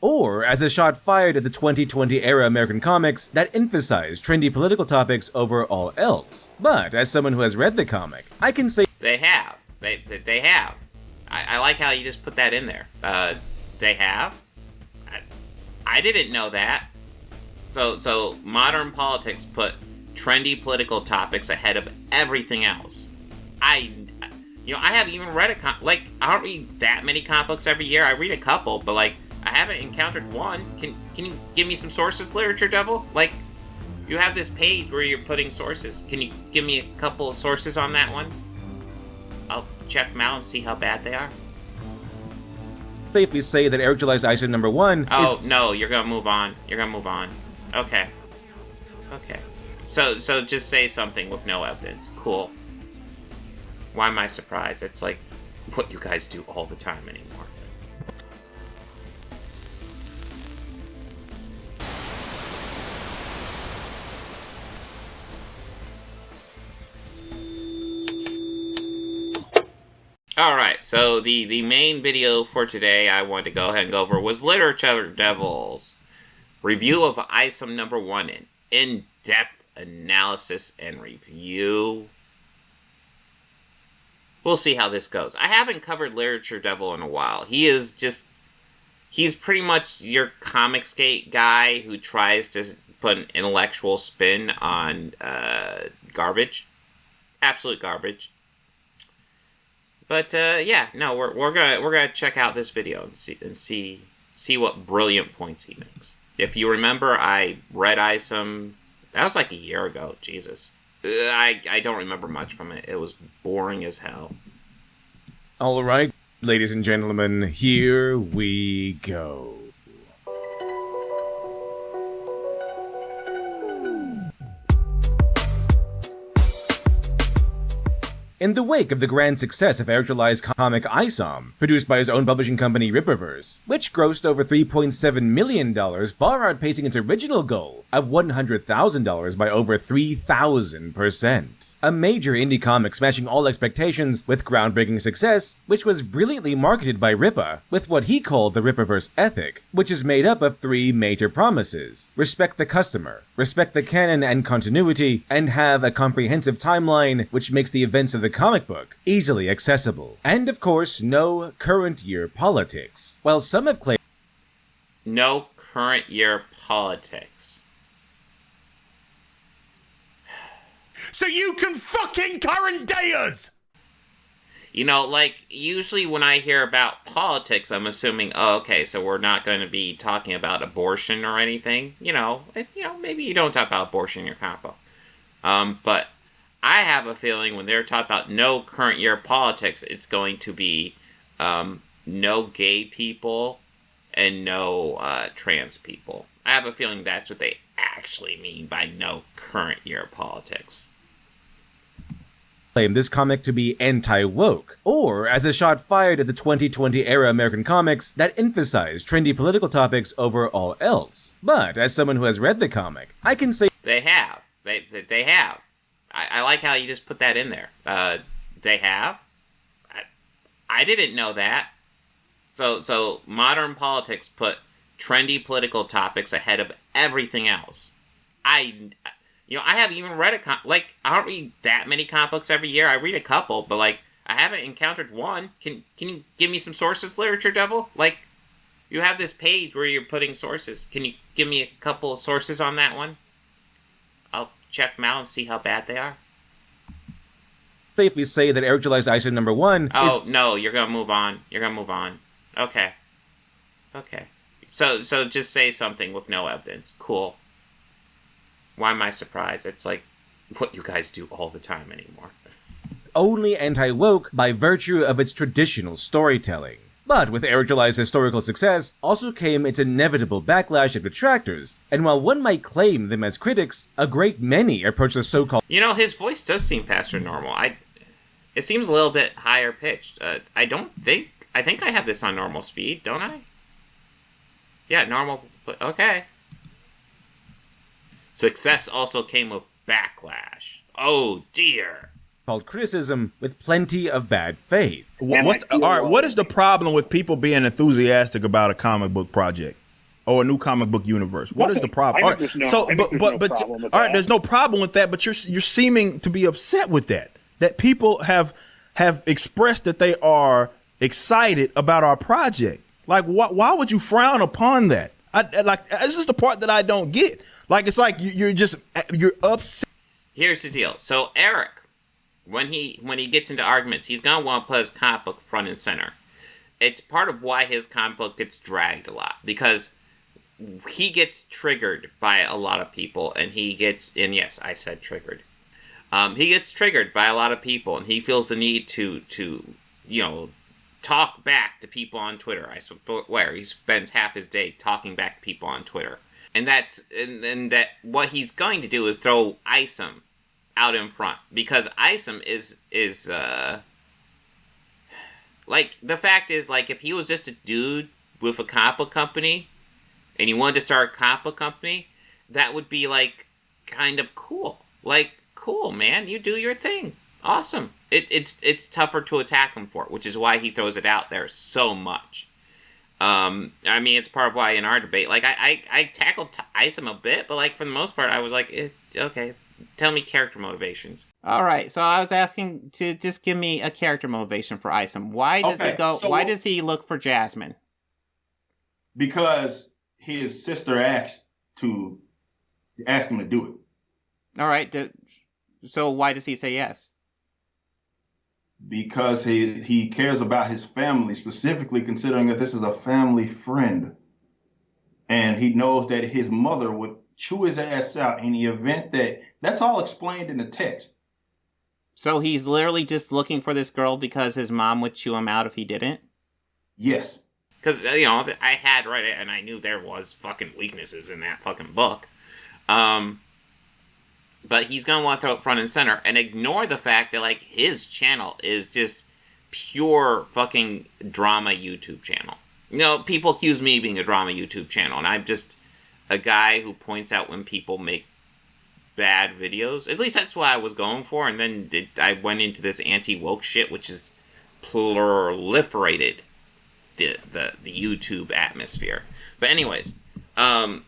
or as a shot fired at the 2020 era American comics that emphasized trendy political topics over all else. But as someone who has read the comic, I can say they have. They have. I like how you just put that in there. They have. I didn't know that. So modern politics put trendy political topics ahead of everything else. I haven't even read I don't read that many comic books every year. I read a couple, but I haven't encountered one. Can you give me some sources, Literature Devil? You have this page where you're putting sources. Can you give me a couple of sources on that one? I'll check them out and see how bad they are. safely say that Eric Isom number 1 Oh, no, you're gonna move on. Okay. So just say something with no evidence. Cool. Why am I surprised? It's like what you guys do all the time anymore. Alright, so the main video for today I wanted to go ahead and go over was Literature Devil's review of Isom number 1, an in-depth analysis and review. We'll see how this goes. I haven't covered Literature Devil in a while. He's pretty much your Comicsgate guy who tries to put an intellectual spin on garbage. Absolute garbage. But yeah, no, we're gonna check out this video and see what brilliant points he makes. If you remember, I read Isom. That was like a year ago. Jesus, I don't remember much from it. It was boring as hell. All right, ladies and gentlemen, here we go. In the wake of the grand success of Eric comic Isom, produced by his own publishing company Ripperverse, which grossed over $3.7 million, far outpacing its original goal of $100,000 by over 3,000%. A major indie comic smashing all expectations with groundbreaking success, which was brilliantly marketed by Rippa with what he called the Ripperverse ethic, which is made up of 3 major promises: respect the customer, respect the canon and continuity, and have a comprehensive timeline which makes the events of the comic book easily accessible. And of course, no current year politics. While some have claimed no current year politics. So you can fucking current day us! You know, usually when I hear about politics, I'm assuming, oh, okay, so we're not going to be talking about abortion or anything. Maybe you don't talk about abortion in your comic book. But I have a feeling when they're talking about no current year politics, it's going to be no gay people and no trans people. I have a feeling that's what they actually mean by no current year politics. Claim this comic to be anti-woke, or as a shot fired at the 2020 era American comics that emphasized trendy political topics over all else. But as someone who has read the comic, I can say they have. They have. I like how you just put that in there. They have. I didn't know that. So modern politics put trendy political topics ahead of everything else. I haven't even read I don't read that many comic books every year. I read a couple, but I haven't encountered one. Can you give me some sources, Literature Devil? You have this page where you're putting sources. Can you give me a couple of sources on that one? I'll check them out and see how bad they are. Safely say that Eric Isom number 1 Oh, no, you're gonna move on. Okay. So just say something with no evidence. Cool. Why am I surprised? It's like what you guys do all the time anymore. Only anti-woke by virtue of its traditional storytelling. But with Eric historical success also came its inevitable backlash of detractors, and while one might claim them as critics, a great many approach the so-called his voice does seem faster than normal. It seems a little bit higher pitched. I think I have this on normal speed, don't I? Yeah, normal, but okay. Success also came with backlash. Oh dear. Called criticism with plenty of bad faith. What is the problem with people being enthusiastic about a comic book project? or a new comic book universe? What is the problem? I think there's no problem with all right, that. there's no problem with that, but you're seeming to be upset with that people have expressed that they are excited about our project. Like, why would you frown upon that? This is the part that I don't get. Like, it's like you're upset. Here's the deal. So Eric, when he gets into arguments, he's gonna want to put his comic book front and center. It's part of why his comic book gets dragged a lot, because he gets triggered by a lot of people, and yes, I said triggered. He gets triggered by a lot of people, and he feels the need to talk back to people on Twitter. I swear he spends half his day talking back to people on Twitter, and that what he's going to do is throw Isom out in front, because Isom is like, the fact is, like, if he was just a dude with a comic book company and he wanted to start a comic book company, that would be, like, kind of cool. Like, cool, man, you do your thing. Awesome. It's tougher to attack him for it, which is why he throws it out there so much. I mean, it's part of why in our debate, like, I tackled Isom a bit, but, like, for the most part, I was like, okay, tell me character motivations. All right, so I was asking to just give me a character motivation for Isom. Why does why does he look for Jasmine? Because his sister asked him to do it. All right, so why does he say yes? Because he cares about his family, specifically considering that this is a family friend. And he knows that his mother would chew his ass out in the event that's all explained in the text. So he's literally just looking for this girl because his mom would chew him out if he didn't? Yes. Because, I had read it, and I knew there was fucking weaknesses in that fucking book. But he's going to want to throw it front and center and ignore the fact that, like, his channel is just pure fucking drama YouTube channel. People accuse me of being a drama YouTube channel, and I'm just a guy who points out when people make bad videos. At least that's what I was going for, and then I went into this anti-woke shit, which is proliferated the YouTube atmosphere. But anyways, but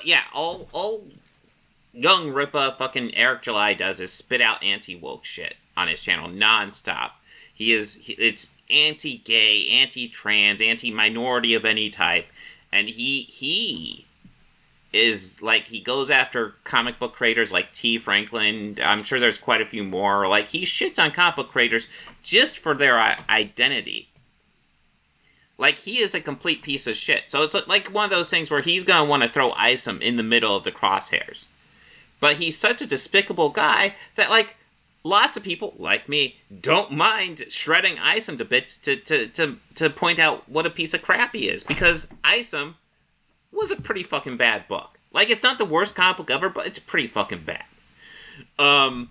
yeah, all young Rippa fucking Eric July does is spit out anti-woke shit on his channel nonstop. It's anti-gay, anti-trans, anti-minority of any type, and he is, like, he goes after comic book creators like T. Franklin. I'm sure there's quite a few more. Like, he shits on comic book creators just for their identity. Like, he is a complete piece of shit. So it's like one of those things where he's gonna want to throw Isom in the middle of the crosshairs. But he's such a despicable guy that, like, lots of people, like me, don't mind shredding Isom to bits to point out what a piece of crap he is. Because Isom was a pretty fucking bad book. Like, it's not the worst comic book ever, but it's pretty fucking bad. And,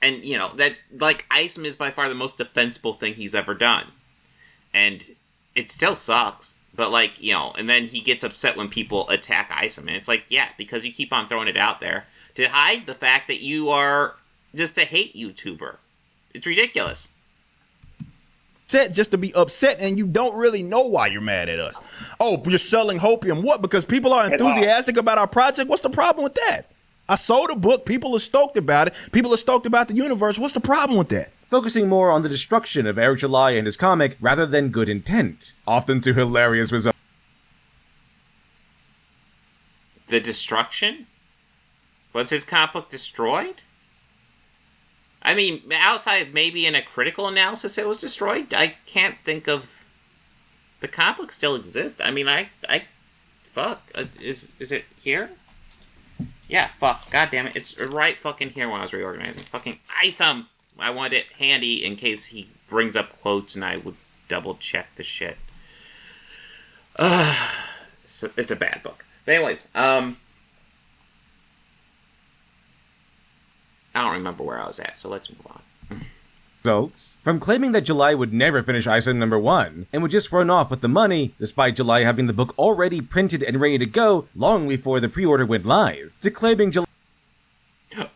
that, like, Isom is by far the most defensible thing he's ever done. And it still sucks. But, like, and then he gets upset when people attack Isom. And it's like, yeah, because you keep on throwing it out there to hide the fact that you are just a hate YouTuber. It's ridiculous. Just to be upset, and you don't really know why you're mad at us. Oh, you're selling hopium. What? Because people are enthusiastic about our project? What's the problem with that? I sold a book. People are stoked about it. People are stoked about the universe. What's the problem with that? Focusing more on the destruction of Eric July and his comic rather than good intent, often to hilarious results. The destruction? Was his comic book destroyed? I mean, outside of maybe in a critical analysis it was destroyed, I can't think of... The comic book still exists. I mean, fuck. Is it here? Yeah, fuck. God damn it. It's right fucking here when I was reorganizing. Fucking Isom! I wanted it handy in case he brings up quotes and I would double check the shit. So it's a bad book. But anyways, I don't remember where I was at, so let's move on. Results from claiming that July would never finish Isom #1 and would just run off with the money, despite July having the book already printed and ready to go long before the pre-order went live, to claiming July.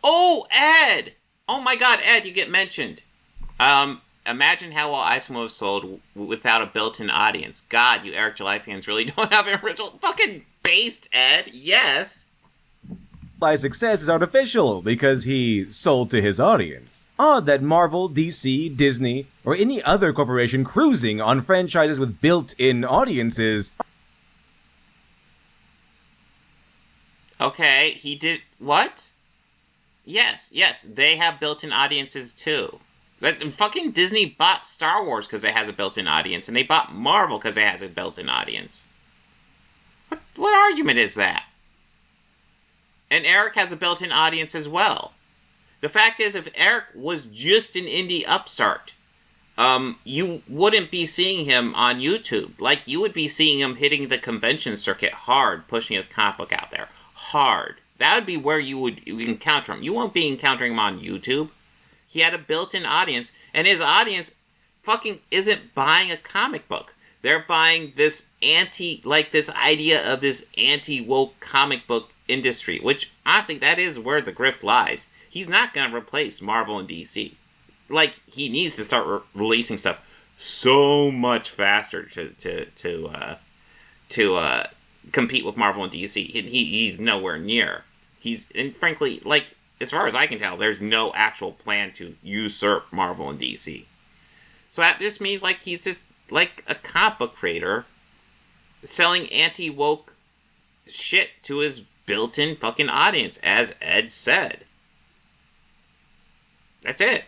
Oh, Ed! Oh my god, Ed, you get mentioned. imagine how well Isom was sold without a built-in audience. God, you Eric July fans really don't have an original fucking based, Ed. Yes. July's success is artificial because he sold to his audience. Odd that Marvel, DC, Disney, or any other corporation cruising on franchises with built-in audiences. Okay, he did what? Yes, they have built-in audiences too. Fucking Disney bought Star Wars because it has a built-in audience, and they bought Marvel because it has a built-in audience. What argument is that? And Eric has a built-in audience as well. The fact is, if Eric was just an indie upstart, you wouldn't be seeing him on YouTube. Like, you would be seeing him hitting the convention circuit hard, pushing his comic book out there. Hard. That would be where you would encounter him. You won't be encountering him on YouTube. He had a built-in audience, and his audience fucking isn't buying a comic book. They're buying this this idea of this anti-woke comic book industry, which, honestly, that is where the grift lies. He's not going to replace Marvel and DC. Like, he needs to start releasing stuff so much faster to compete with Marvel and DC. He's nowhere near. And frankly, like, as far as I can tell, there's no actual plan to usurp Marvel and DC. So that just means, like, he's just, like, a comic book creator selling anti-woke shit to his built-in fucking audience, as Ed said. That's it.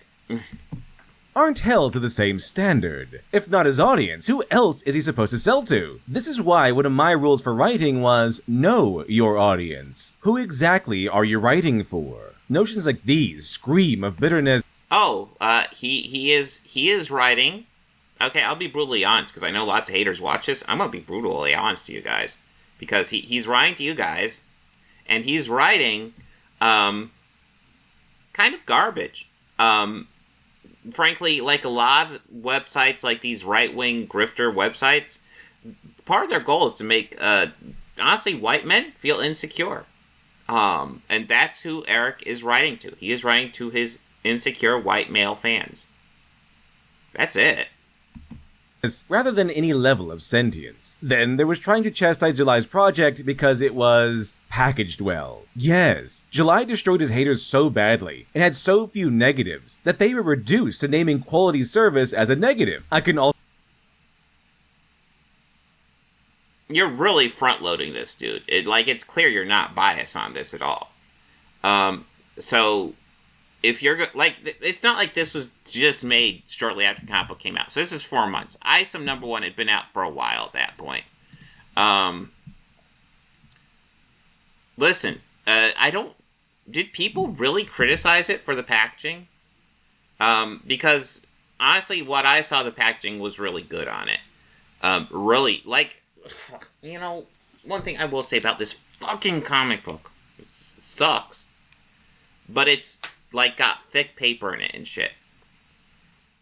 Aren't held to the same standard. If not his audience, who else is he supposed to sell to? This is why one of my rules for writing was, know your audience. Who exactly are you writing for? Notions like these scream of bitterness. Oh, he is writing. Okay, I'll be brutally honest, because I know lots of haters watch this. I'm gonna be brutally honest to you guys. Because he's writing to you guys, and he's writing, kind of garbage. Frankly, like a lot of websites, like these right-wing grifter websites, part of their goal is to make, honestly, white men feel insecure. And that's who Eric is writing to. He is writing to his insecure white male fans. That's it. Rather than any level of sentience. Then there was trying to chastise July's project because it was packaged well. Yes, July destroyed his haters so badly and had so few negatives that they were reduced to naming quality service as a negative. I can also... You're really front-loading this, dude. It's clear you're not biased on this at all. So... if you're it's not like this was just made shortly after the comic book came out. So this is 4 months. Isom #1 had been out for a while at that point. Listen, did people really criticize it for the packaging? Because honestly, what I saw, the packaging was really good on it. Really, one thing I will say about this fucking comic book, it sucks, but it's got thick paper in it and shit.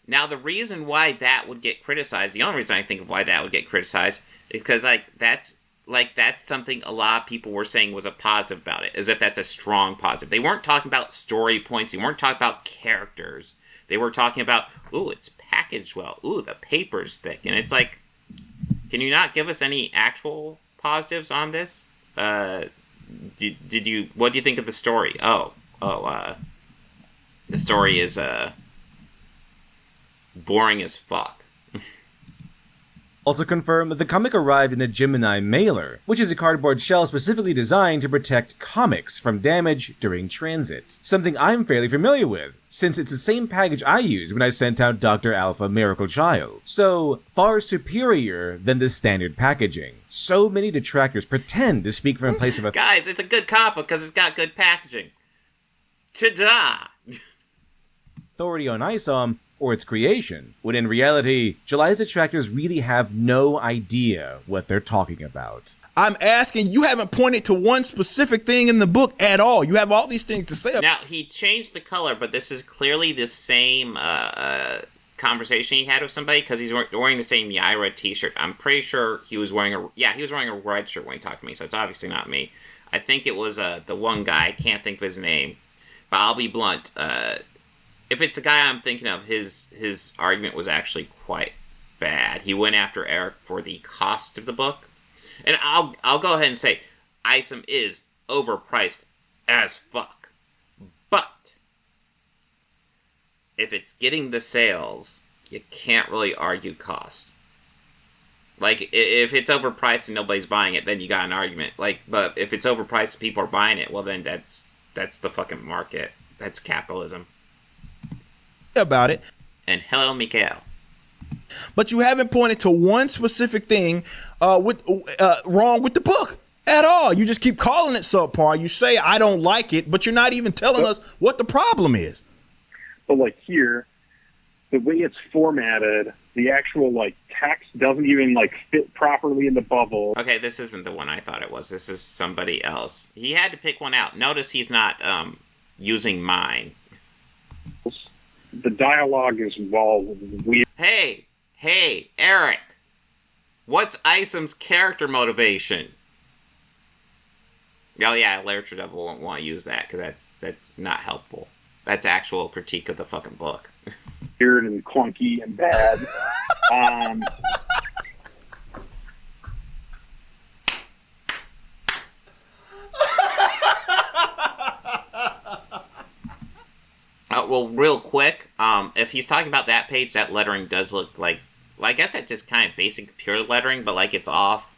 Now, the reason why that would get criticized, the only reason I think of why that would get criticized, is because, that's something a lot of people were saying was a positive about it, as if that's a strong positive. They weren't talking about story points, they weren't talking about characters. They were talking about, ooh, it's packaged well, ooh, the paper's thick, and it's like, can you not give us any actual positives on this? What do you think of the story? The story is, boring as fuck. Also confirmed that the comic arrived in a Gemini mailer, which is a cardboard shell specifically designed to protect comics from damage during transit. Something I'm fairly familiar with, since it's the same package I used when I sent out Dr. Alpha Miracle Child. So, far superior than the standard packaging. So many detractors pretend to speak from a place of Guys, it's a good comic book because it's got good packaging. Ta-da! Authority on Isom or its creation, when in reality, July's detractors really have no idea what they're talking about. I'm asking, you haven't pointed to one specific thing in the book at all. You have all these things to say. Now, he changed the color, but this is clearly the same conversation he had with somebody, because he's wearing the same Yaira t-shirt. I'm pretty sure he was wearing a red shirt when he talked to me, so it's obviously not me. I think it was the one guy, I can't think of his name, but I'll be blunt. if it's the guy I'm thinking of, his argument was actually quite bad. He went after Eric for the cost of the book. And I'll go ahead and say, Isom is overpriced as fuck. But if it's getting the sales, you can't really argue cost. Like, if it's overpriced and nobody's buying it, then you got an argument. Like, but if it's overpriced and people are buying it, well, then that's the fucking market. That's capitalism. About it. And hello, Mikael. But you haven't pointed to one specific thing wrong with the book at all. You just keep calling it subpar. You say, I don't like it, but you're not even telling us what the problem is. But like here, the way it's formatted, the actual like text doesn't even like fit properly in the bubble. Okay, this isn't the one I thought it was. This is somebody else. He had to pick one out. Notice he's not using mine. The dialogue is weird. Hey, Eric. What's Isom's character motivation? Oh yeah, Literature Devil won't want to use that because that's not helpful. That's actual critique of the fucking book. Weird and clunky and bad. Well, real quick, if he's talking about that page, that lettering does look like, well, I guess that's just kind of basic computer lettering, but like it's off.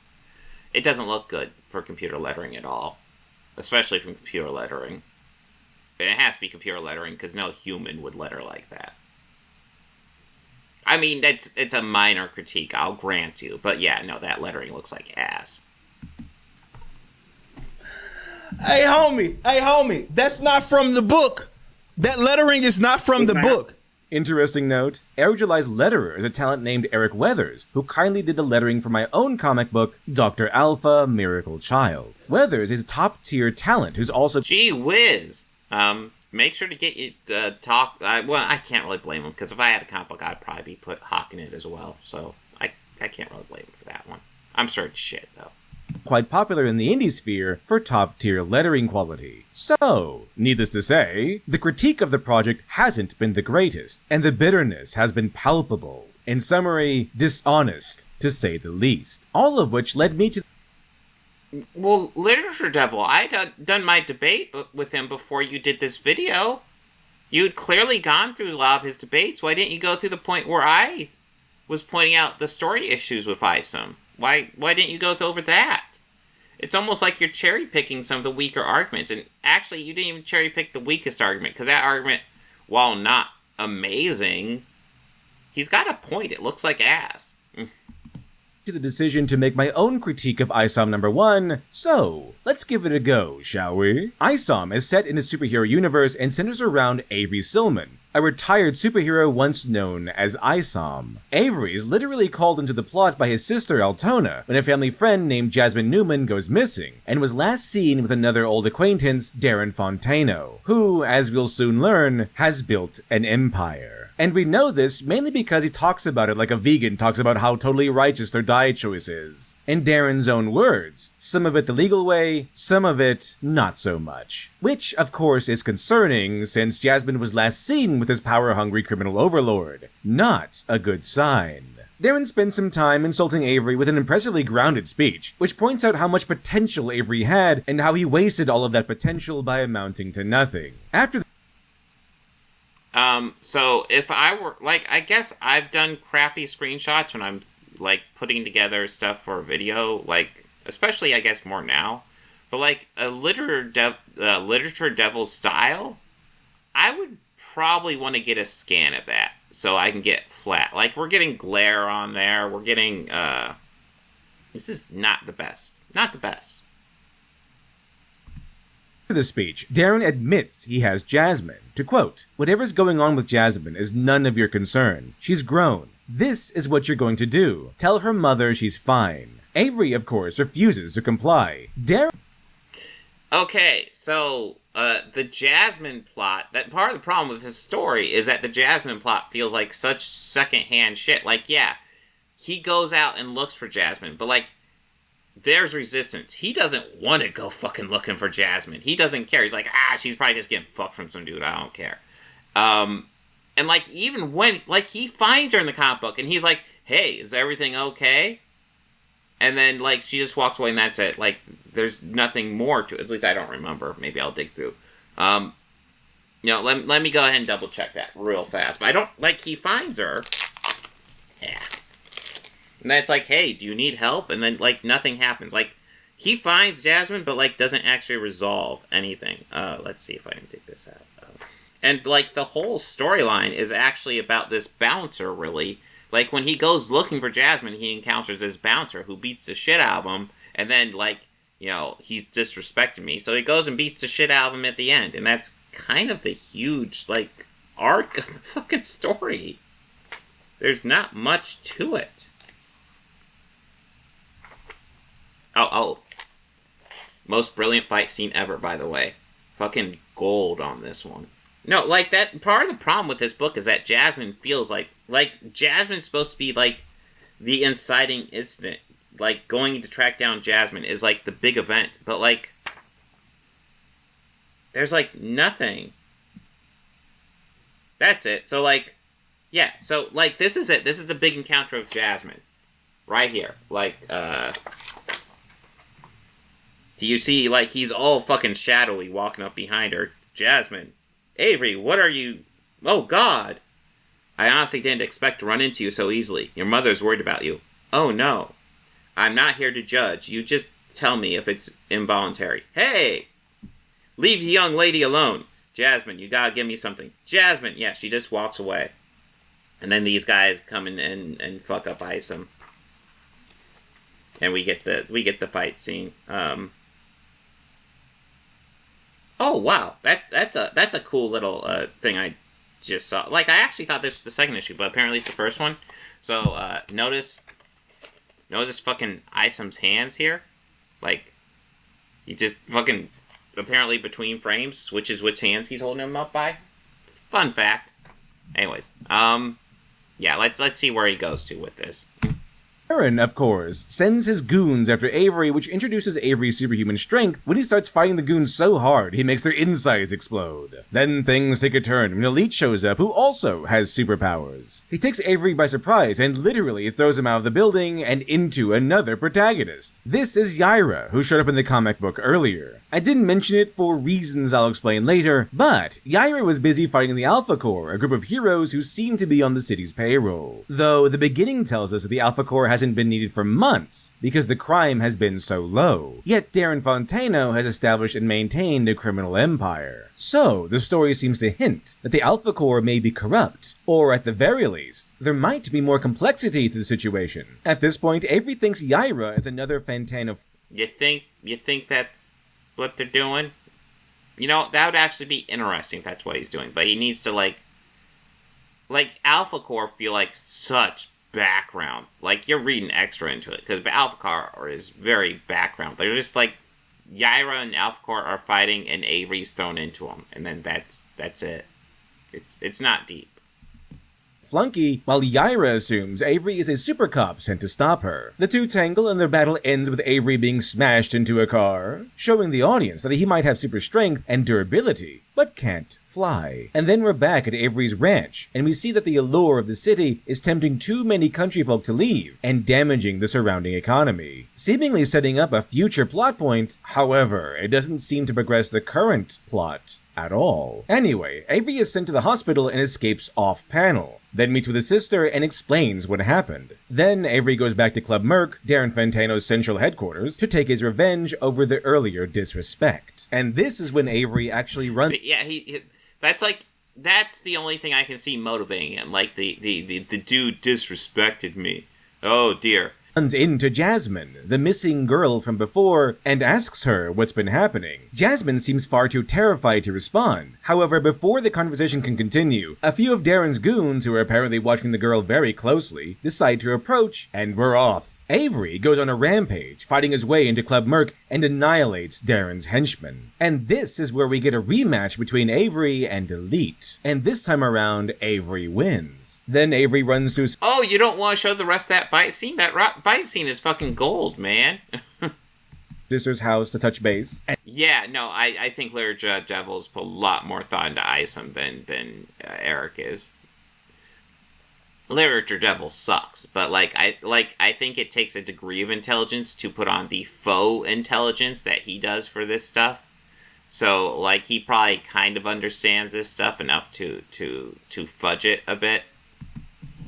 It doesn't look good for computer lettering at all, especially from computer lettering. And it has to be computer lettering because no human would letter like that. I mean, it's a minor critique, I'll grant you, but yeah, no, that lettering looks like ass. Hey, homie, that's not from the book. That lettering is not from the book. Interesting note, Eric July's letterer is a talent named Eric Weathers, who kindly did the lettering for my own comic book, Dr. Alpha Miracle Child. Weathers is a top-tier talent who's also— Gee whiz! Make sure to get you talk. Well, I can't really blame him, because if I had a comic book, I'd probably be hawking it as well, so I can't really blame him for that one. I'm sure it's shit, though. Quite popular in the indie sphere for top-tier lettering quality. So, needless to say, the critique of the project hasn't been the greatest, and the bitterness has been palpable. In summary, dishonest, to say the least. All of which led me to— Well, Literature Devil, I'd done my debate with him before you did this video. You'd clearly gone through a lot of his debates. Why didn't you go through the point where I was pointing out the story issues with Isom? Why didn't you go over that? It's almost like you're cherry-picking some of the weaker arguments. And actually, you didn't even cherry-pick the weakest argument. Because that argument, while not amazing, he's got a point. It looks like ass. to the decision to make my own critique of Isom #1, so let's give it a go, shall we? Isom is set in a superhero universe and centers around Avery Silman, a retired superhero once known as Isom. Avery is literally called into the plot by his sister Altona when a family friend named Jasmine Newman goes missing, and was last seen with another old acquaintance, Darren Fontano, who, as we'll soon learn, has built an empire. And we know this mainly because he talks about it like a vegan talks about how totally righteous their diet choice is. In Darren's own words, some of it the legal way, some of it not so much. Which, of course, is concerning since Jasmine was last seen with his power-hungry criminal overlord. Not a good sign. Darren spends some time insulting Avery with an impressively grounded speech, which points out how much potential Avery had and how he wasted all of that potential by amounting to nothing. After so if I were, like, I guess I've done crappy screenshots when I'm, like, putting together stuff for a video, like, especially, I guess, more now, but, like, a literature devil style, I would probably want to get a scan of that, so I can get flat. Like, we're getting glare on there, we're getting, this is not the best. Not the best. the speech, Darren admits he has Jasmine. To quote, "Whatever's going on with Jasmine is none of your concern. She's grown. This is what you're going to do. Tell her mother she's fine." Avery, of course, refuses to comply. Darren... Okay, so, the Jasmine plot, that part of the problem with his story is that the Jasmine plot feels like such secondhand shit. Like, yeah, he goes out and looks for Jasmine, but, like, there's resistance. He doesn't want to go fucking looking for Jasmine. He doesn't care. He's like, she's probably just getting fucked from some dude. I don't care. And, like, even when, like, he finds her in the comic book, and he's like, hey, is everything okay? And then, like, she just walks away, and that's it. Like, there's nothing more to it. At least I don't remember. Maybe I'll dig through. Let me go ahead and double-check that real fast. But I don't, like, he finds her. Yeah. And then it's like, hey, do you need help? And then, like, nothing happens. Like, he finds Jasmine, but, like, doesn't actually resolve anything. Let's see if I can dig this out. And, like, the whole storyline is actually about this bouncer, really. Like, when he goes looking for Jasmine, he encounters this bouncer who beats the shit out of him. And then, like, he's disrespecting me. So he goes and beats the shit out of him at the end. And that's kind of the huge, like, arc of the fucking story. There's not much to it. Oh. Most brilliant fight scene ever, by the way. Fucking gold on this one. No, like, that part of the problem with this book is that Jasmine feels like Jasmine's supposed to be, like, the inciting incident. Like, going to track down Jasmine is, like, the big event. But, like, there's, like, nothing. That's it. So, like, yeah. So, like, this is it. This is the big encounter of Jasmine. Right here. Like, do you see, like, he's all fucking shadowy walking up behind her. Jasmine. Avery, what are you... Oh, God. I honestly didn't expect to run into you so easily. Your mother's worried about you. Oh, no. I'm not here to judge. You just tell me if it's involuntary. Hey! Leave the young lady alone. Jasmine, you gotta give me something. Jasmine! Yeah, she just walks away. And then these guys come in and fuck up Isom. And we get the fight scene. Oh wow, that's a cool little thing I just saw. Like, I actually thought this was the second issue, but apparently it's the first one. So notice fucking Isom's hands here. Like, he just fucking apparently between frames switches which hands he's holding him up by. Fun fact. Anyways, yeah, let's see where he goes to with this. Darren, of course, sends his goons after Avery, which introduces Avery's superhuman strength when he starts fighting the goons so hard he makes their insides explode. Then things take a turn when Elite shows up, who also has superpowers. He takes Avery by surprise and literally throws him out of the building and into another protagonist. This is Yaira, who showed up in the comic book earlier. I didn't mention it for reasons I'll explain later, but Yaira was busy fighting the Alpha Corps, a group of heroes who seem to be on the city's payroll. Though the beginning tells us that the Alpha Corps hasn't been needed for months because the crime has been so low. Yet Darren Fontano has established and maintained a criminal empire. So the story seems to hint that the Alpha Corps may be corrupt, or at the very least, there might be more complexity to the situation. At this point, Avery thinks Yaira is another Fontano. You think that's what they're doing? That would actually be interesting if that's what he's doing. But he needs to, like Alpha Corps feel like such background. Like, you're reading extra into it, because Alpha Corps is very background. They're just like, Yaira and Alpha Corps are fighting, and Avery's thrown into them, and then that's it. It's not deep. Flunky, while Yaira assumes Avery is a super cop sent to stop her. The two tangle and their battle ends with Avery being smashed into a car, showing the audience that he might have super strength and durability, but can't fly. And then we're back at Avery's ranch, and we see that the allure of the city is tempting too many countryfolk to leave and damaging the surrounding economy, seemingly setting up a future plot point. However, it doesn't seem to progress the current plot at all. Anyway, Avery is sent to the hospital and escapes off-panel, then meets with his sister and explains what happened. Then Avery goes back to Club Merc, Darren Fantano's central headquarters, to take his revenge over the earlier disrespect. And this is when Avery actually runs... Yeah, that's the only thing I can see motivating him. Like, the dude disrespected me. Oh dear. Runs into Jasmine, the missing girl from before, and asks her what's been happening. Jasmine seems far too terrified to respond. However, before the conversation can continue, a few of Darren's goons, who are apparently watching the girl very closely, decide to approach, and we're off. Avery goes on a rampage, fighting his way into Club Merc and annihilates Darren's henchmen. And this is where we get a rematch between Avery and Elite. And this time around, Avery wins. Then Avery runs to... Oh, you don't want to show the rest of that fight scene? That fight scene is fucking gold, man. sister's house to touch base. Yeah, no, I think Larry Devil's put a lot more thought into Isom than Eric is. Literature Devil sucks, but I think it takes a degree of intelligence to put on the faux intelligence that he does for this stuff. So he probably kind of understands this stuff enough to fudge it a bit.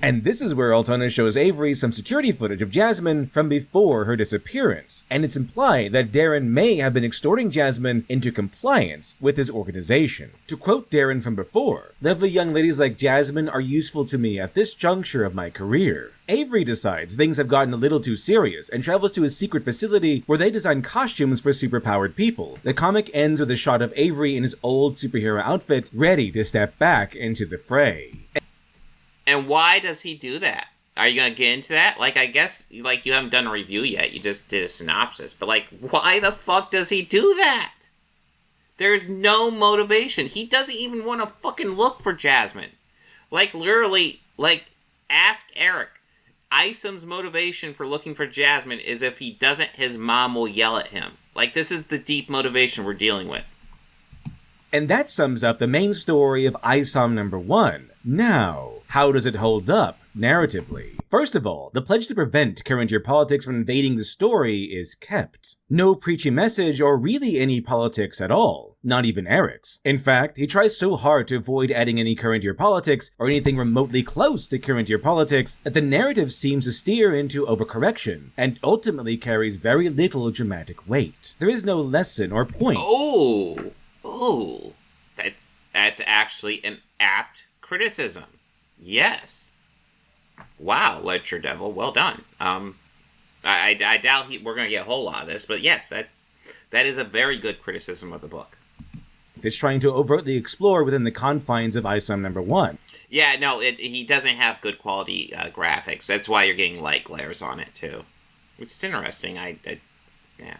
And this is where Altona shows Avery some security footage of Jasmine from before her disappearance, and it's implied that Darren may have been extorting Jasmine into compliance with his organization. To quote Darren from before, "Lovely young ladies like Jasmine are useful to me at this juncture of my career." Avery decides things have gotten a little too serious and travels to his secret facility where they design costumes for superpowered people. The comic ends with a shot of Avery in his old superhero outfit, ready to step back into the fray. And why does he do that? Are you going to get into that? I guess, you haven't done a review yet. You just did a synopsis. But, why the fuck does he do that? There's no motivation. He doesn't even want to fucking look for Jasmine. Literally, ask Eric. Isom's motivation for looking for Jasmine is if he doesn't, his mom will yell at him. This is the deep motivation we're dealing with. And that sums up the main story of Isom number 1. Now, how does it hold up narratively? First of all, the pledge to prevent current year politics from invading the story is kept. No preachy message or really any politics at all, not even Eric's. In fact, he tries so hard to avoid adding any current year politics or anything remotely close to current year politics that the narrative seems to steer into overcorrection and ultimately carries very little dramatic weight. There is no lesson or point. Oh, that's actually an apt criticism. Yes. Wow, Ledger Devil, well done. I doubt we're going to get a whole lot of this, but yes, that is a very good criticism of the book. It's trying to overtly explore within the confines of Isom number 1. Yeah, no, he doesn't have good quality graphics. That's why you're getting layers on it too, which is interesting. Yeah.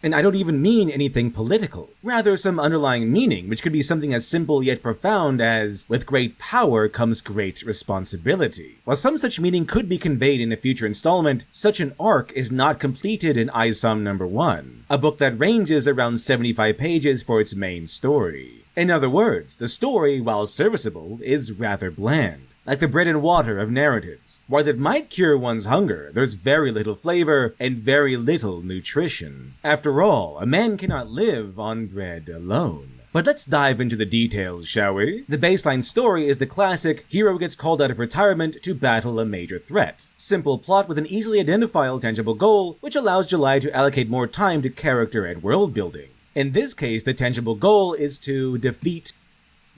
And I don't even mean anything political, rather some underlying meaning, which could be something as simple yet profound as, with great power comes great responsibility. While some such meaning could be conveyed in a future installment, such an arc is not completed in Isom number 1, a book that ranges around 75 pages for its main story. In other words, the story, while serviceable, is rather bland. Like the bread and water of narratives. While it might cure one's hunger, there's very little flavor and very little nutrition. After all, a man cannot live on bread alone. But let's dive into the details, shall we? The baseline story is the classic hero gets called out of retirement to battle a major threat. Simple plot with an easily identifiable tangible goal, which allows July to allocate more time to character and world building. In this case, the tangible goal is to defeat...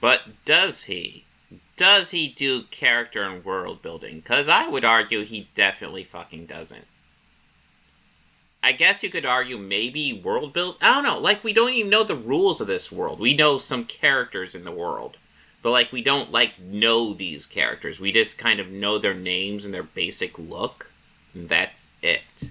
But does he? Does he do character and world building? Because I would argue he definitely fucking doesn't. I guess you could argue maybe world build. I don't know. We don't even know the rules of this world. We know some characters in the world. But, we don't, know these characters. We just kind of know their names and their basic look. And that's it.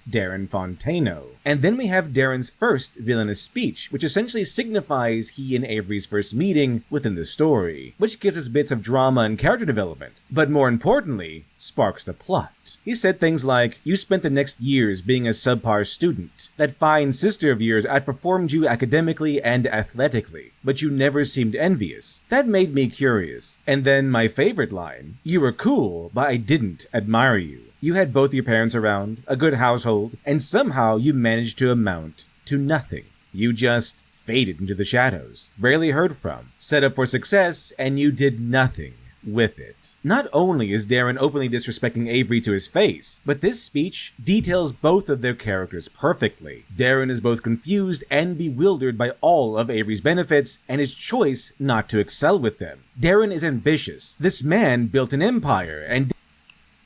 Darren Fontano. And then we have Darren's first villainous speech, which essentially signifies he and Avery's first meeting within the story, which gives us bits of drama and character development, but more importantly, sparks the plot. He said things like, "You spent the next years being a subpar student. That fine sister of yours outperformed you academically and athletically, but you never seemed envious. That made me curious." And then my favorite line, "You were cool, but I didn't admire you. You had both your parents around, a good household, and somehow you managed to amount to nothing. You just faded into the shadows, rarely heard from, set up for success, and you did nothing with it." Not only is Darren openly disrespecting Avery to his face, but this speech details both of their characters perfectly. Darren is both confused and bewildered by all of Avery's benefits and his choice not to excel with them. Darren is ambitious. This man built an empire, and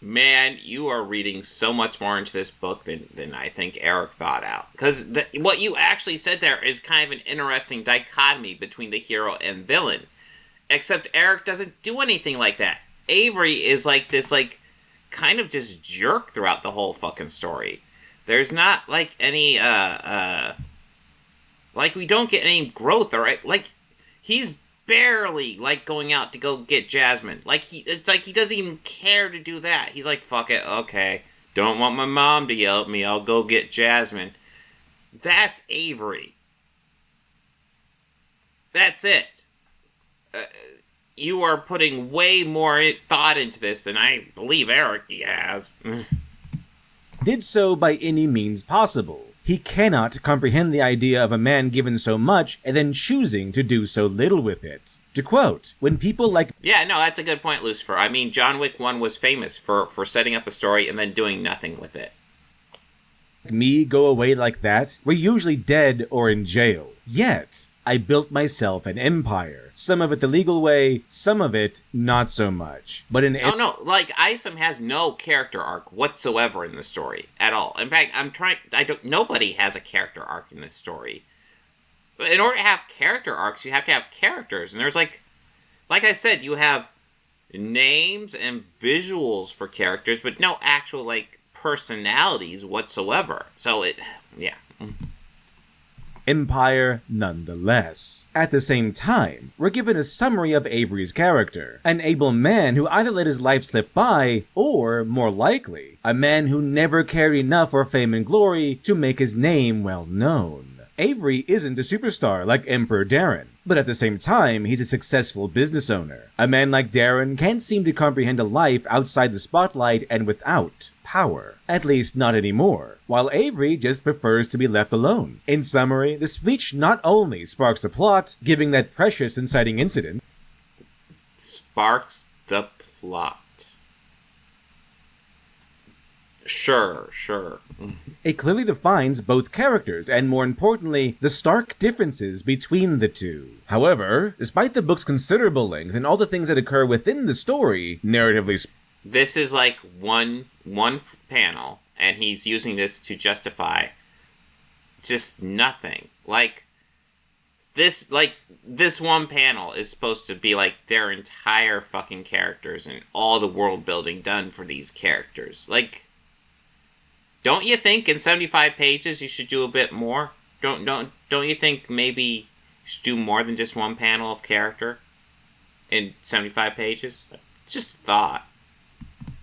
Man, you are reading so much more into this book than I think Eric thought out. Because what you actually said there is kind of an interesting dichotomy between the hero and villain. Except Eric doesn't do anything like that. Avery is this kind of just jerk throughout the whole fucking story. There's not any we don't get any growth, alright? He's barely going out to go get Jasmine. It's he doesn't even care to do that. He's fuck it, okay. Don't want my mom to yell at me, I'll go get Jasmine. That's Avery. That's it. you are putting way more thought into this than I believe Eric has. Did so by any means possible. He cannot comprehend the idea of a man given so much and then choosing to do so little with it. To quote, when people like... Yeah, no, that's a good point, Lucifer. I mean, John Wick 1 was famous for setting up a story and then doing nothing with it. Me go away like that, we're usually dead or in jail. Yet, I built myself an empire. Some of it the legal way, some of it not so much. But in... Oh no, like, Isom has no character arc whatsoever in the story, at all. In fact, nobody has a character arc in this story. In order to have character arcs, you have to have characters, and there's like I said, you have names and visuals for characters, but no actual, like, personalities whatsoever. So yeah. Empire nonetheless. At the same time, we're given a summary of Avery's character. An able man who either let his life slip by, or, more likely, a man who never cared enough for fame and glory to make his name well known. Avery isn't a superstar like Emperor Darren, but at the same time, he's a successful business owner. A man like Darren can't seem to comprehend a life outside the spotlight and without power. At least not anymore, while Avery just prefers to be left alone. In summary, the speech not only sparks the plot, giving that precious inciting incident, Sparks the plot. Sure. It clearly defines both characters and, more importantly, the stark differences between the two. However, despite the book's considerable length and all the things that occur within the story, narratively this is like one panel, and he's using this to justify just nothing. Like this one panel is supposed to be like their entire fucking characters and all the world building done for these characters. Like, don't you think in 75 pages you should do a bit more? Don't you think maybe you should do more than just one panel of character in 75 pages? It's just a thought.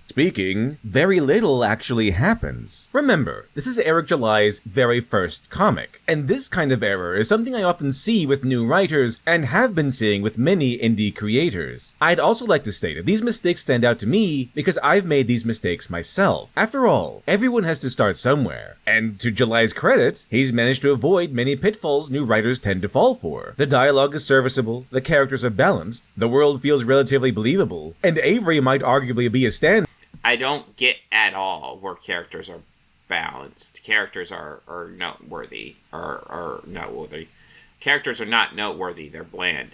Speaking, very little actually happens. Remember, this is Eric July's very first comic, and this kind of error is something I often see with new writers and have been seeing with many indie creators. I'd also like to state that these mistakes stand out to me because I've made these mistakes myself. After all, everyone has to start somewhere, and to July's credit, he's managed to avoid many pitfalls new writers tend to fall for. The dialogue is serviceable, the characters are balanced, the world feels relatively believable, and Avery might arguably be a stand. I don't get at all where characters are balanced. Characters are noteworthy. Are noteworthy. Characters are not noteworthy. They're bland.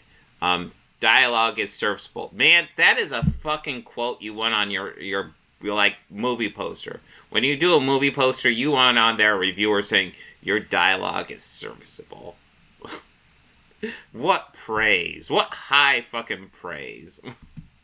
Dialogue is serviceable. Man, that is a fucking quote you want on your like movie poster. When you do a movie poster, you want on there a reviewer saying your dialogue is serviceable. What praise. What high fucking praise.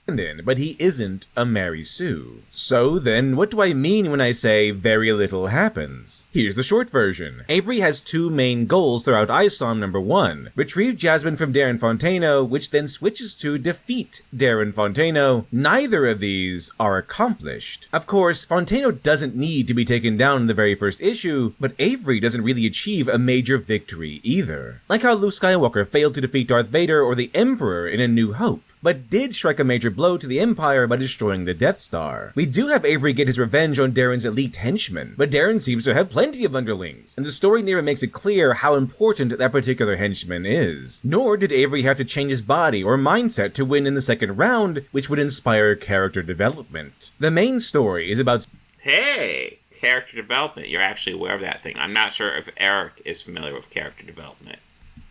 But he isn't a Mary Sue. So then, what do I mean when I say very little happens? Here's the short version. Avery has two main goals throughout Isom. Number 1, retrieve Jasmine from Darren Fontano, which then switches to defeat Darren Fontano. Neither of these are accomplished. Of course, Fontano doesn't need to be taken down in the very first issue, but Avery doesn't really achieve a major victory either. Like how Luke Skywalker failed to defeat Darth Vader or the Emperor in A New Hope, but did strike a major blow to the Empire by destroying the Death Star. We do have Avery get his revenge on Darren's elite henchmen, but Darren seems to have plenty of underlings, and the story never makes it clear how important that particular henchman is. Nor did Avery have to change his body or mindset to win in the second round, which would inspire character development. The main story is about... Hey! Character development. You're actually aware of that thing. I'm not sure if Eric is familiar with character development.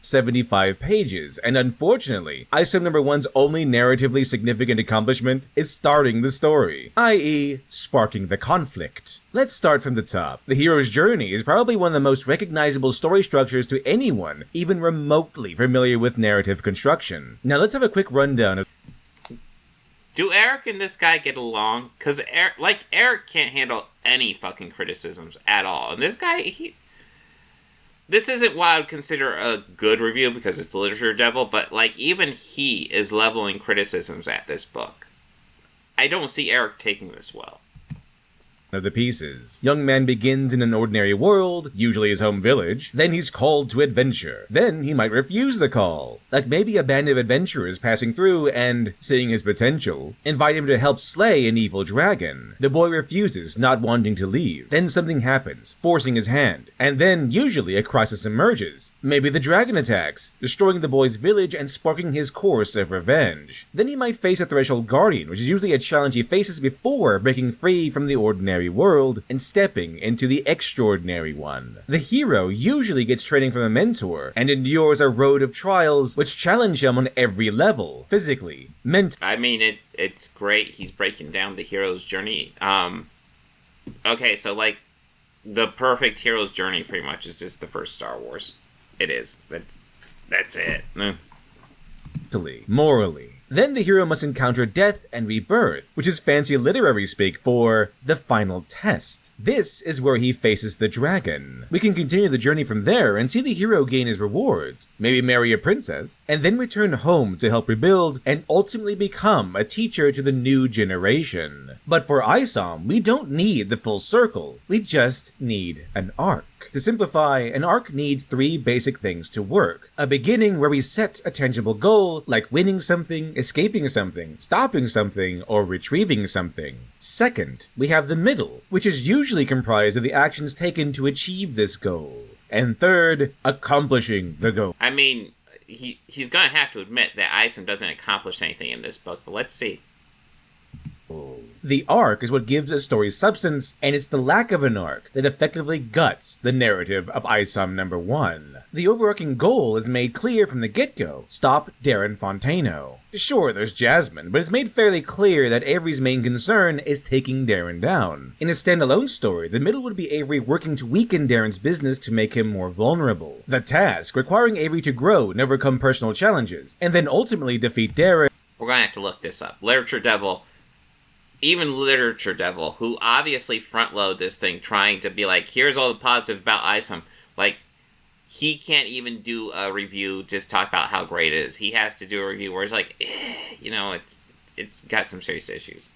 75 pages, and unfortunately, Isom number 1's only narratively significant accomplishment is starting the story, i.e. sparking the conflict. Let's start from the top. The hero's journey is probably one of the most recognizable story structures to anyone even remotely familiar with narrative construction. Now let's have a quick rundown of... Do Eric and this guy get along? Because Eric can't handle any fucking criticisms at all, and this guy, this isn't what I would consider a good review because it's Literature Devil, but like even he is leveling criticisms at this book. I don't see Eric taking this well. of the pieces. Young man begins in an ordinary world, usually his home village, then he's called to adventure. Then he might refuse the call. Like maybe a band of adventurers passing through and, seeing his potential, invite him to help slay an evil dragon. The boy refuses, not wanting to leave. Then something happens, forcing his hand, and then usually a crisis emerges. Maybe the dragon attacks, destroying the boy's village and sparking his course of revenge. Then he might face a threshold guardian, which is usually a challenge he faces before breaking free from the ordinary world and stepping into the extraordinary one. The hero usually gets training from a mentor and endures a road of trials which challenge him on every level, physically, mentally. I mean, it's great. He's breaking down the hero's journey. Okay, so like the perfect hero's journey pretty much is just the first Star Wars. It is. That's it. Morally. Then the hero must encounter death and rebirth, which is fancy literary speak for the final test. This is where he faces the dragon. We can continue the journey from there and see the hero gain his rewards, maybe marry a princess, and then return home to help rebuild and ultimately become a teacher to the new generation. But for Isom, we don't need the full circle, we just need an arc. To simplify, an arc needs 3 basic things to work. A beginning where we set a tangible goal, like winning something, escaping something, stopping something, or retrieving something. Second, we have the middle, which is usually comprised of the actions taken to achieve this goal. And third, accomplishing the goal. I mean, he's gonna have to admit that Isom doesn't accomplish anything in this book, but let's see. The arc is what gives a story substance, and it's the lack of an arc that effectively guts the narrative of Isom number 1. The overarching goal is made clear from the get-go: stop Darren Fontano. Sure, there's Jasmine, but it's made fairly clear that Avery's main concern is taking Darren down. In a standalone story, the middle would be Avery working to weaken Darren's business to make him more vulnerable. The task, requiring Avery to grow and overcome personal challenges, and then ultimately defeat Darren. We're gonna have to look this up. Literature Devil, who obviously front-load this thing, trying to be like, here's all the positive about Isom. Like, he can't even do a review, just talk about how great it is. He has to do a review where it's like, it's got some serious issues.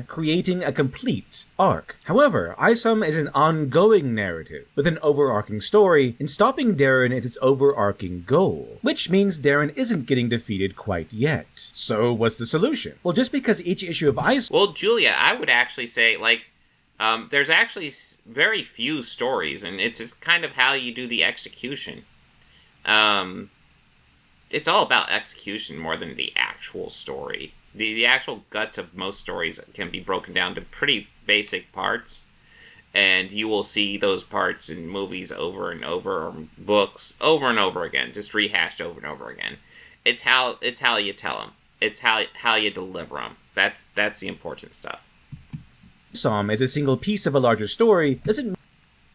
Creating a complete arc. However, Isom is an ongoing narrative with an overarching story, and stopping Darren is its overarching goal, which means Darren isn't getting defeated quite yet. So what's the solution? Well, just because each issue of Isom... Well, Julia, I would actually say, like, there's actually very few stories, and it's just kind of how you do the execution. It's all about execution more than the actual story. The actual guts of most stories can be broken down to pretty basic parts, and you will see those parts in movies over and over, or books over and over again, just rehashed over and over again. It's how you tell them. It's how you deliver them. That's the important stuff. Isom as a single piece of a larger story doesn't...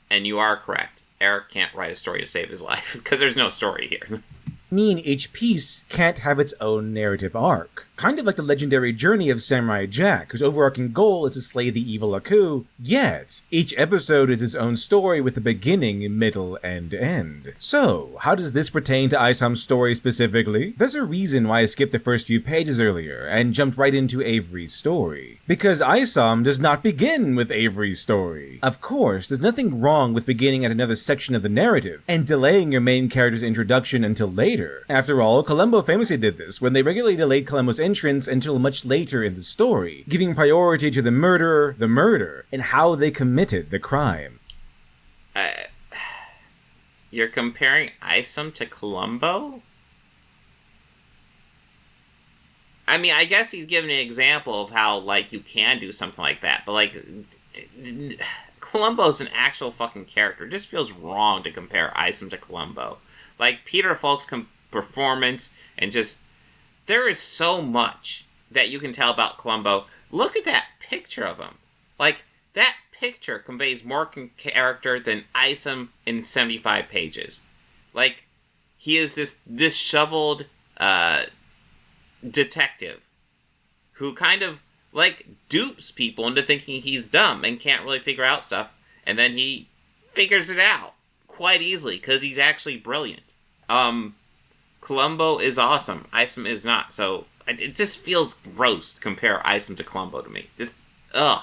And you are correct. Eric can't write a story to save his life, because there's no story here. Mean each piece can't have its own narrative arc. Kind of like the legendary journey of Samurai Jack, whose overarching goal is to slay the evil Aku, yet each episode is its own story with a beginning, middle, and end. So, how does this pertain to Isom's story specifically? There's a reason why I skipped the first few pages earlier and jumped right into Avery's story. Because Isom does not begin with Avery's story. Of course, there's nothing wrong with beginning at another section of the narrative and delaying your main character's introduction until later. After all, Columbo famously did this when they regularly delayed Columbo's entrance until much later in the story, giving priority to the murder, and how they committed the crime. You're comparing Isom to Columbo? I mean, I guess he's giving an example of how, like, you can do something like that, but, like, Columbo's an actual fucking character. It just feels wrong to compare Isom to Columbo. Like, Peter Falk's performance, and just... There is so much that you can tell about Columbo. Look at that picture of him. Like, that picture conveys more character than Isom in 75 pages. Like, he is this disheveled detective who kind of, like, dupes people into thinking he's dumb and can't really figure out stuff, and then he figures it out quite easily because he's actually brilliant. Columbo is awesome. Isom is not. So it just feels gross to compare Isom to Columbo to me. Just, ugh.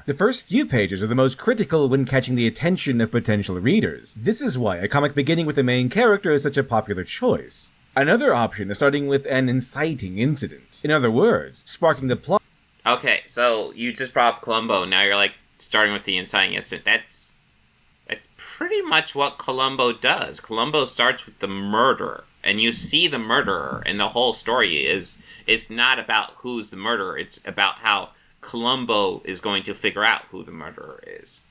The first few pages are the most critical when catching the attention of potential readers. This is why a comic beginning with the main character is such a popular choice. Another option is starting with an inciting incident. In other words, sparking the plot. Okay, so you just brought up Columbo. Now you're like starting with the inciting incident. That's pretty much what Columbo does. Columbo starts with the murder, and you see the murderer, and the whole story is, it's not about who's the murderer, it's about how Columbo is going to figure out who the murderer is.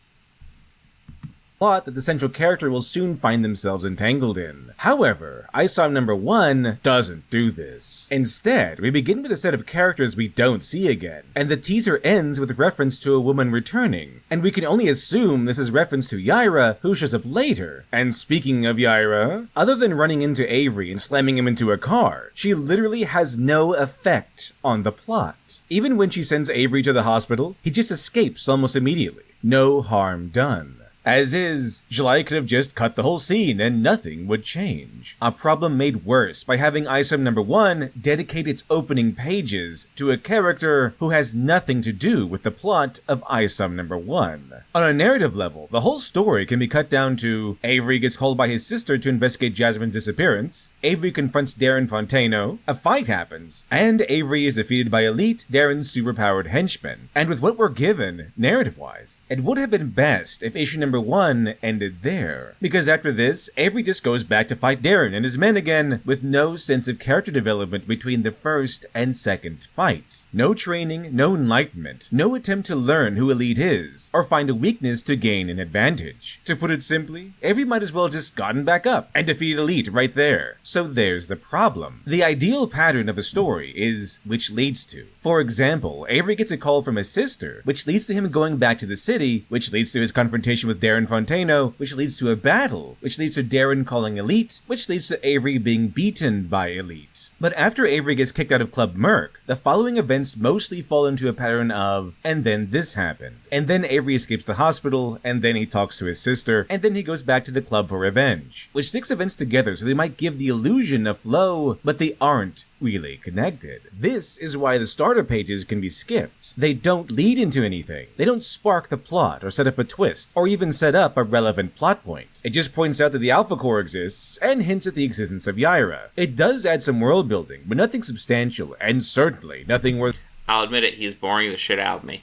Plot that the central character will soon find themselves entangled in. However, Isom number 1 doesn't do this. Instead, we begin with a set of characters we don't see again, and the teaser ends with reference to a woman returning, and we can only assume this is reference to Yaira, who shows up later. And speaking of Yaira, other than running into Avery and slamming him into a car, she literally has no effect on the plot. Even when she sends Avery to the hospital, he just escapes almost immediately. No harm done. As is, July could have just cut the whole scene and nothing would change. A problem made worse by having Isom number 1 dedicate its opening pages to a character who has nothing to do with the plot of Isom number 1. On a narrative level, the whole story can be cut down to Avery gets called by his sister to investigate Jasmine's disappearance, Avery confronts Darren Fontano, a fight happens, and Avery is defeated by Elite, Darren's superpowered henchmen. And with what we're given, narrative-wise, it would have been best if issue number 1 ended there. Because after this, Avery just goes back to fight Darren and his men again, with no sense of character development between the first and second fight. No training, no enlightenment, no attempt to learn who Elite is, or find a weakness to gain an advantage. To put it simply, Avery might as well just gotten back up and defeated Elite right there. So there's the problem. The ideal pattern of a story is which leads to. For example, Avery gets a call from his sister, which leads to him going back to the city, which leads to his confrontation with Darren Fontano, which leads to a battle, which leads to Darren calling Elite, which leads to Avery being beaten by Elite. But after Avery gets kicked out of Club Merc, the following events mostly fall into a pattern of, and then this happened. And then Avery escapes the hospital, and then he talks to his sister, and then he goes back to the club for revenge. Which sticks events together so they might give the illusion of flow, but they aren't really connected. This is why the starter pages can be skipped. They don't lead into anything. They don't spark the plot or set up a twist, or even set up a relevant plot point. It just points out that the Alpha Core exists and hints at the existence of Yaira. It does add some world building, but nothing substantial, and certainly nothing worth— I'll admit it, he's boring the shit out of me.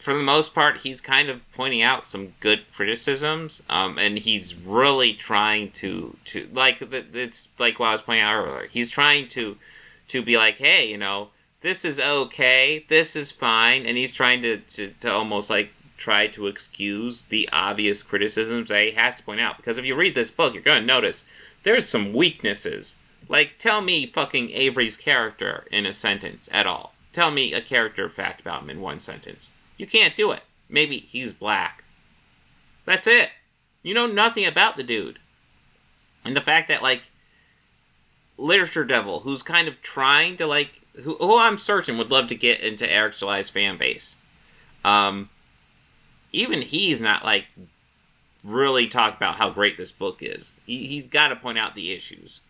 For the most part, he's kind of pointing out some good criticisms, and he's really trying to like, it's like what I was pointing out earlier. He's trying to be like, hey, you know, this is okay, this is fine, and he's trying to almost like try to excuse the obvious criticisms that he has to point out. Because if you read this book, you're going to notice there's some weaknesses. Like, tell me fucking Avery's character in a sentence at all. Tell me a character fact about him in one sentence. You can't do it. Maybe he's black. That's it. You know nothing about the dude. And the fact that, like, Literature Devil, who's kind of trying to, like, who I'm certain would love to get into Eric July's fan base, even he's not, like, really talk about how great this book is. He's got to point out the issues.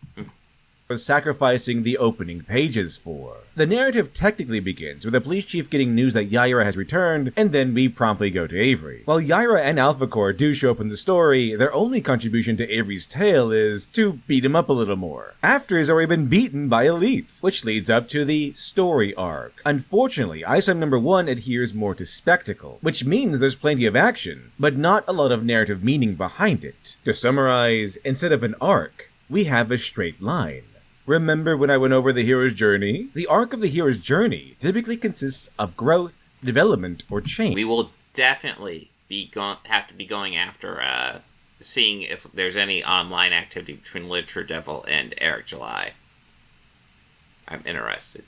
sacrificing the opening pages for. The narrative technically begins with the police chief getting news that Yaira has returned, and then we promptly go to Avery. While Yaira and Alpha Core do show up in the story, their only contribution to Avery's tale is to beat him up a little more, after he's already been beaten by Elite, which leads up to the story arc. Unfortunately, Isom number 1 adheres more to spectacle, which means there's plenty of action, but not a lot of narrative meaning behind it. To summarize, instead of an arc, we have a straight line. Remember when I went over the hero's journey? The arc of the hero's journey typically consists of growth, development, or change. We will definitely have to be going after seeing if there's any online activity between Literature Devil and Eric July. I'm interested.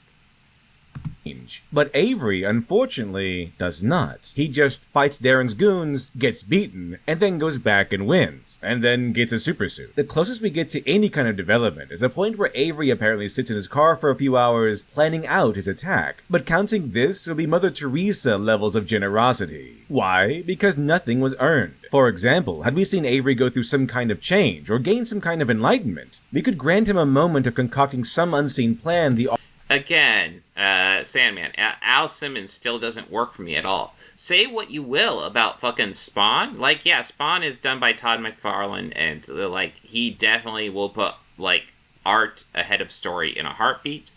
But Avery, unfortunately, does not. He just fights Darren's goons, gets beaten, and then goes back and wins, and then gets a super suit. The closest we get to any kind of development is a point where Avery apparently sits in his car for a few hours, planning out his attack. But counting this would be Mother Teresa levels of generosity. Why? Because nothing was earned. For example, had we seen Avery go through some kind of change, or gain some kind of enlightenment, we could grant him a moment of concocting some unseen plan Again, Sandman, Al Simmons still doesn't work for me at all. Say what you will about fucking Spawn. Like, yeah, Spawn is done by Todd McFarlane, and, like, he definitely will put, like, art ahead of story in a heartbeat.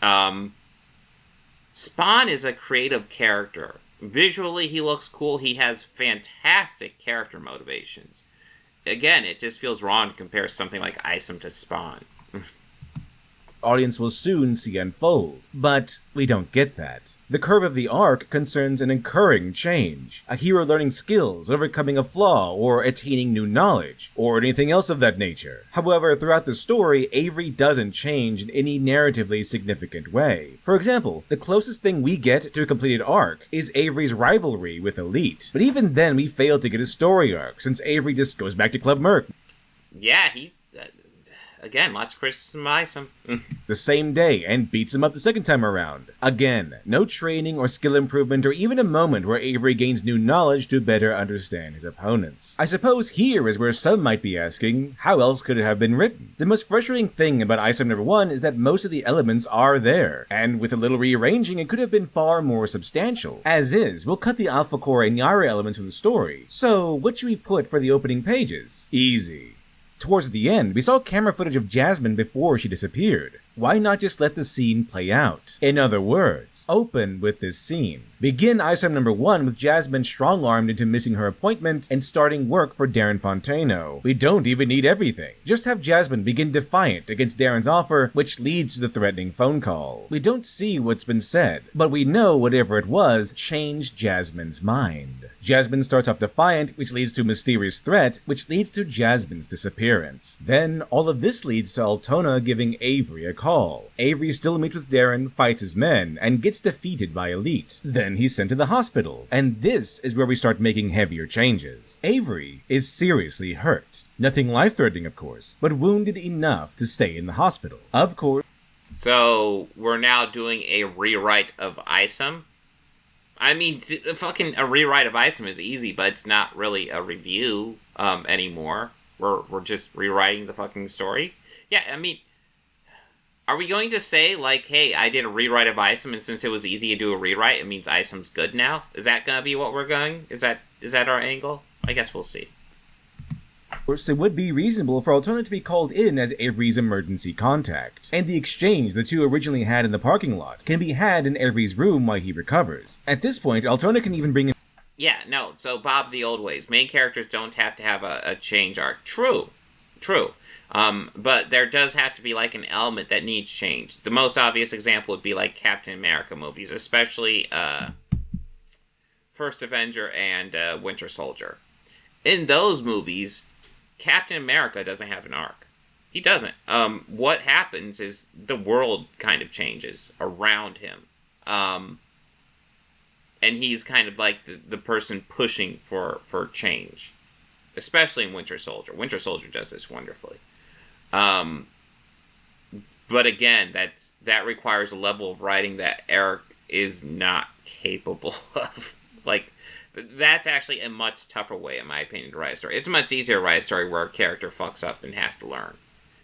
Spawn is a creative character. Visually, he looks cool. He has fantastic character motivations. Again, it just feels wrong to compare something like Isom to Spawn. Audience will soon see unfold, but we don't get that. The curve of the arc concerns an occurring change, a hero learning skills, overcoming a flaw, or attaining new knowledge, or anything else of that nature. However, throughout the story, Avery doesn't change in any narratively significant way. For example, the closest thing we get to a completed arc is Avery's rivalry with Elite, but even then we fail to get a story arc, since Avery just goes back to Club Merc. Yeah, again, lots of criticism of Isom. The same day, and beats him up the second time around. Again, no training or skill improvement or even a moment where Avery gains new knowledge to better understand his opponents. I suppose here is where some might be asking, how else could it have been written? The most frustrating thing about Isom number 1 is that most of the elements are there, and with a little rearranging it could have been far more substantial. As is, we'll cut the Alpha Core and Yara elements from the story, so what should we put for the opening pages? Easy. Towards the end, we saw camera footage of Jasmine before she disappeared. Why not just let the scene play out? In other words, open with this scene. Begin Isom number 1 with Jasmine strong-armed into missing her appointment and starting work for Darren Fontano. We don't even need everything. Just have Jasmine begin defiant against Darren's offer, which leads to the threatening phone call. We don't see what's been said, but we know whatever it was changed Jasmine's mind. Jasmine starts off defiant, which leads to a mysterious threat, which leads to Jasmine's disappearance. Then, all of this leads to Altona giving Avery a call. Avery still meets with Darren, fights his men, and gets defeated by Elite. Then he's sent to the hospital, and this is where we start making heavier changes. Avery is seriously hurt. Nothing life-threatening, of course, but wounded enough to stay in the hospital. Of course. So, we're now doing a rewrite of Isom? I mean, fucking a rewrite of Isom is easy, but it's not really a review anymore. We're just rewriting the fucking story. Yeah, I mean, are we going to say, like, hey, I did a rewrite of Isom, and since it was easy to do a rewrite, it means Isom's good now? Is that gonna be what we're going? Is that our angle? I guess we'll see. Of course, it would be reasonable for Altona to be called in as Avery's emergency contact, and the exchange the two originally had in the parking lot can be had in Avery's room while he recovers. At this point, Altona can even bring in— Yeah, no, so Bob the old ways. Main characters don't have to have a change arc. True. But there does have to be, like, an element that needs change. The most obvious example would be, like, Captain America movies, especially First Avenger and Winter Soldier. In those movies, Captain America doesn't have an arc. He doesn't. What happens is the world kind of changes around him. And he's kind of like the person pushing for change. Especially in Winter Soldier. Winter Soldier does this wonderfully. But again, that requires a level of writing that Eric is not capable of. Like, that's actually a much tougher way, in my opinion, to write a story. It's much easier to write a story where a character fucks up and has to learn.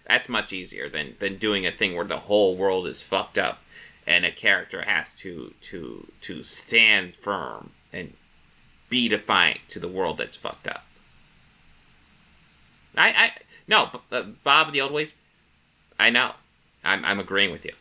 That's much easier than doing a thing where the whole world is fucked up and a character has to stand firm and be defiant to the world that's fucked up. No, Bob the old ways, I know. I'm agreeing with you.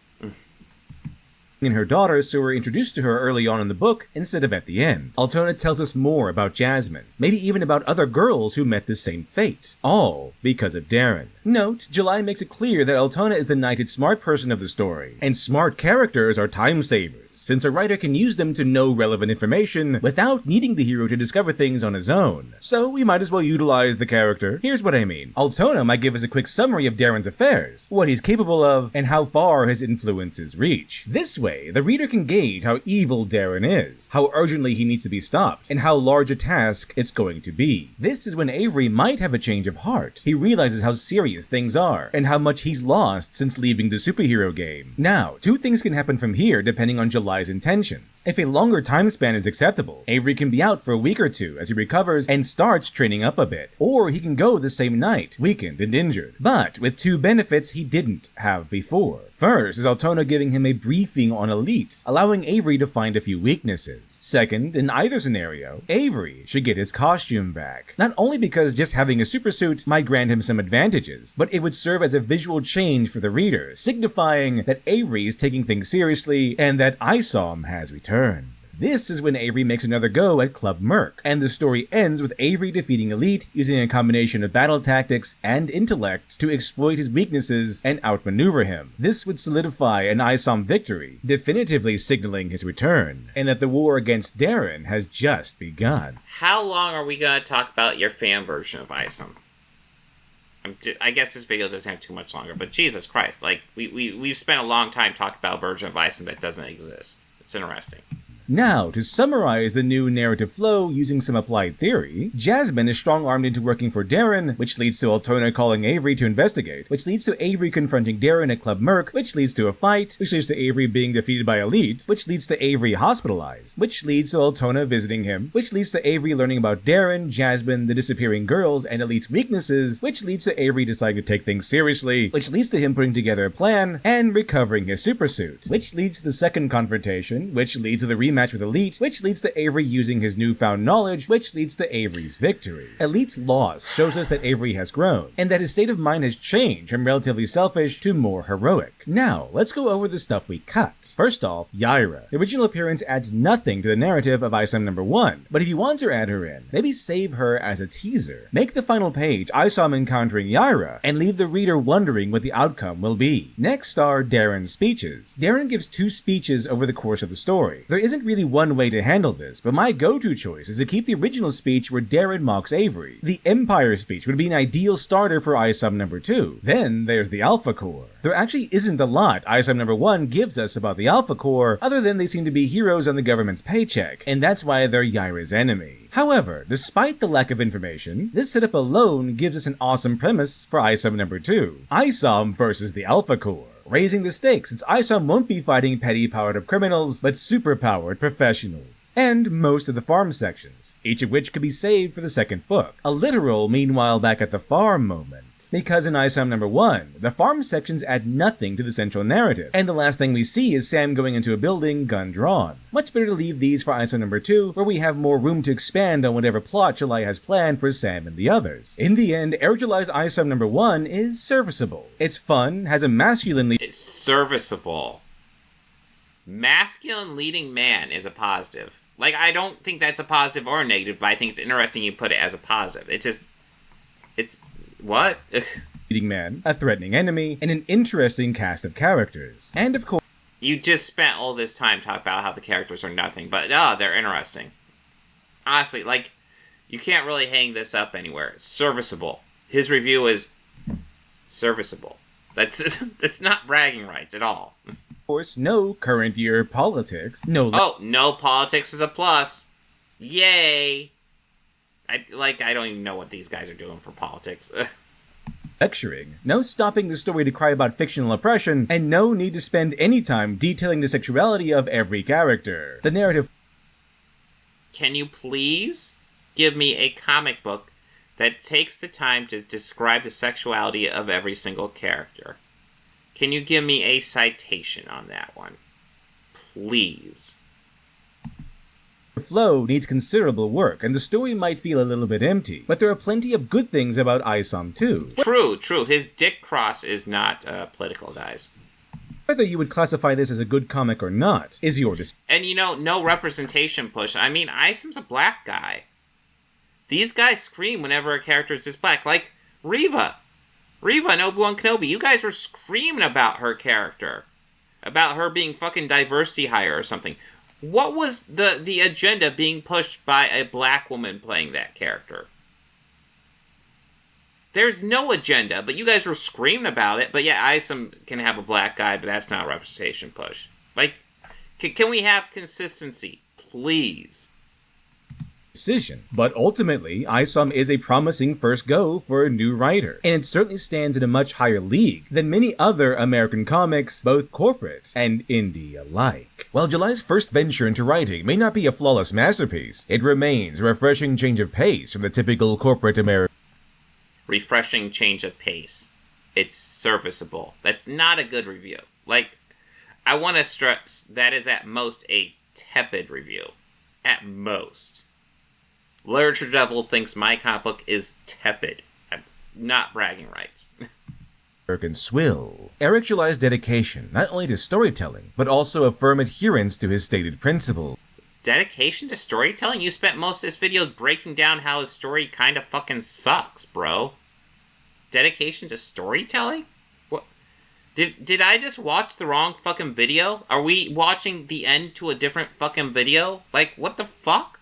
in her daughters, so we're introduced to her early on in the book instead of at the end. Altona tells us more about Jasmine, maybe even about other girls who met the same fate, all because of Darren. Note, July makes it clear that Altona is the knighted smart person of the story, and smart characters are time savers. since a writer can use them to know relevant information without needing the hero to discover things on his own. So we might as well utilize the character. Here's what I mean. Altona might give us a quick summary of Darren's affairs, what he's capable of, and how far his influences reach. This way, the reader can gauge how evil Darren is, how urgently he needs to be stopped, and how large a task it's going to be. This is when Avery might have a change of heart. He realizes how serious things are, and how much he's lost since leaving the superhero game. Now, two things can happen from here depending on July's intentions. If a longer time span is acceptable, Avery can be out for a week or two as he recovers and starts training up a bit. Or he can go the same night, weakened and injured, but with two benefits he didn't have before. First is Altona giving him a briefing on Elite, allowing Avery to find a few weaknesses. Second, in either scenario, Avery should get his costume back. Not only because just having a supersuit might grant him some advantages, but it would serve as a visual change for the reader, signifying that Avery is taking things seriously and that Isom has returned. This is when Avery makes another go at Club Merc, and the story ends with Avery defeating Elite using a combination of battle tactics and intellect to exploit his weaknesses and outmaneuver him. This would solidify an Isom victory, definitively signaling his return, and that the war against Darren has just begun. How long are we going to talk about your fan version of Isom? I guess this video doesn't have too much longer, but Jesus Christ, like, we've spent a long time talking about a version of Isom that doesn't exist. It's interesting. Now, to summarize the new narrative flow using some applied theory, Jasmine is strong-armed into working for Darren, which leads to Altona calling Avery to investigate, which leads to Avery confronting Darren at Club Merc, which leads to a fight, which leads to Avery being defeated by Elite, which leads to Avery hospitalized, which leads to Altona visiting him, which leads to Avery learning about Darren, Jasmine, the disappearing girls, and Elite's weaknesses, which leads to Avery deciding to take things seriously, which leads to him putting together a plan and recovering his supersuit, which leads to the second confrontation, which leads to the rematch with Elite, which leads to Avery using his newfound knowledge, which leads to Avery's victory. Elite's loss shows us that Avery has grown, and that his state of mind has changed from relatively selfish to more heroic. Now, let's go over the stuff we cut. First off, Yaira. The original appearance adds nothing to the narrative of Isom number 1, but if you want to add her in, maybe save her as a teaser. Make the final page Isom encountering Yaira, and leave the reader wondering what the outcome will be. Next are Darren's speeches. Darren gives 2 speeches over the course of the story. There isn't really one way to handle this, but my go-to choice is to keep the original speech where Darren mocks Avery. The Empire speech would be an ideal starter for Isom number 2. Then there's the Alpha Corps. There actually isn't a lot Isom number 1 gives us about the Alpha Corps, other than they seem to be heroes on the government's paycheck, and that's why they're Yaira's enemy. However, despite the lack of information, this setup alone gives us an awesome premise for Isom number 2. Isom versus the Alpha Corps, raising the stakes since Isom won't be fighting petty powered-up criminals, but super-powered professionals. And most of the farm sections, each of which could be saved for the second book. A literal meanwhile back at the farm moment. Because in Isom number 1, the farm sections add nothing to the central narrative, and the last thing we see is Sam going into a building, gun drawn. Much better to leave these for Isom number 2, where we have more room to expand on whatever plot July has planned for Sam and the others. In the end, Eric July's Isom number 1 is serviceable. It's fun, has a masculine lead. It's serviceable. Masculine leading man is a positive. Like, I don't think that's a positive or a negative, but I think it's interesting you put it as a positive. It's what? Leading man, a threatening enemy, and an interesting cast of characters. And of course, you just spent all this time talking about how the characters are nothing, but they're interesting. Honestly, like, you can't really hang this up anywhere. It's serviceable. His review is serviceable. That's not bragging rights at all. Of course, no current year politics, no no politics is a plus. Yay! I don't even know what these guys are doing for politics. lecturing, no stopping the story to cry about fictional oppression, and no need to spend any time detailing the sexuality of every character. The narrative. Can you please give me a comic book that takes the time to describe the sexuality of every single character? Can you give me a citation on that one? Please. The flow needs considerable work, and the story might feel a little bit empty, but there are plenty of good things about Isom too. True. His dick cross is not political, guys. Whether you would classify this as a good comic or not is your decision. And no representation push. I mean, Isom's a black guy. These guys scream whenever a character is this black. Like Reva and Obi-Wan Kenobi. You guys were screaming about her character. about her being fucking diversity hire or something. What was the agenda being pushed by a black woman playing that character? There's no agenda, but you guys were screaming about it. But yeah, Isom can have a black guy, but that's not a representation push. Like, can we have consistency, please? Decision. But ultimately, Isom is a promising first go for a new writer, and it certainly stands in a much higher league than many other American comics, both corporate and indie alike. While July's first venture into writing may not be a flawless masterpiece, it remains a refreshing change of pace from the typical corporate American. Refreshing change of pace. It's serviceable. That's not a good review. Like, I want to stress that is at most a tepid review. At most. Literature Devil thinks my comic book is tepid. Not bragging rights. American swill. Eric July's dedication, not only to storytelling, but also a firm adherence to his stated principle. Dedication to storytelling? You spent most of this video breaking down how his story kind of fucking sucks, bro. Dedication to storytelling? What? Did I just watch the wrong fucking video? Are we watching the end to a different fucking video? Like, what the fuck?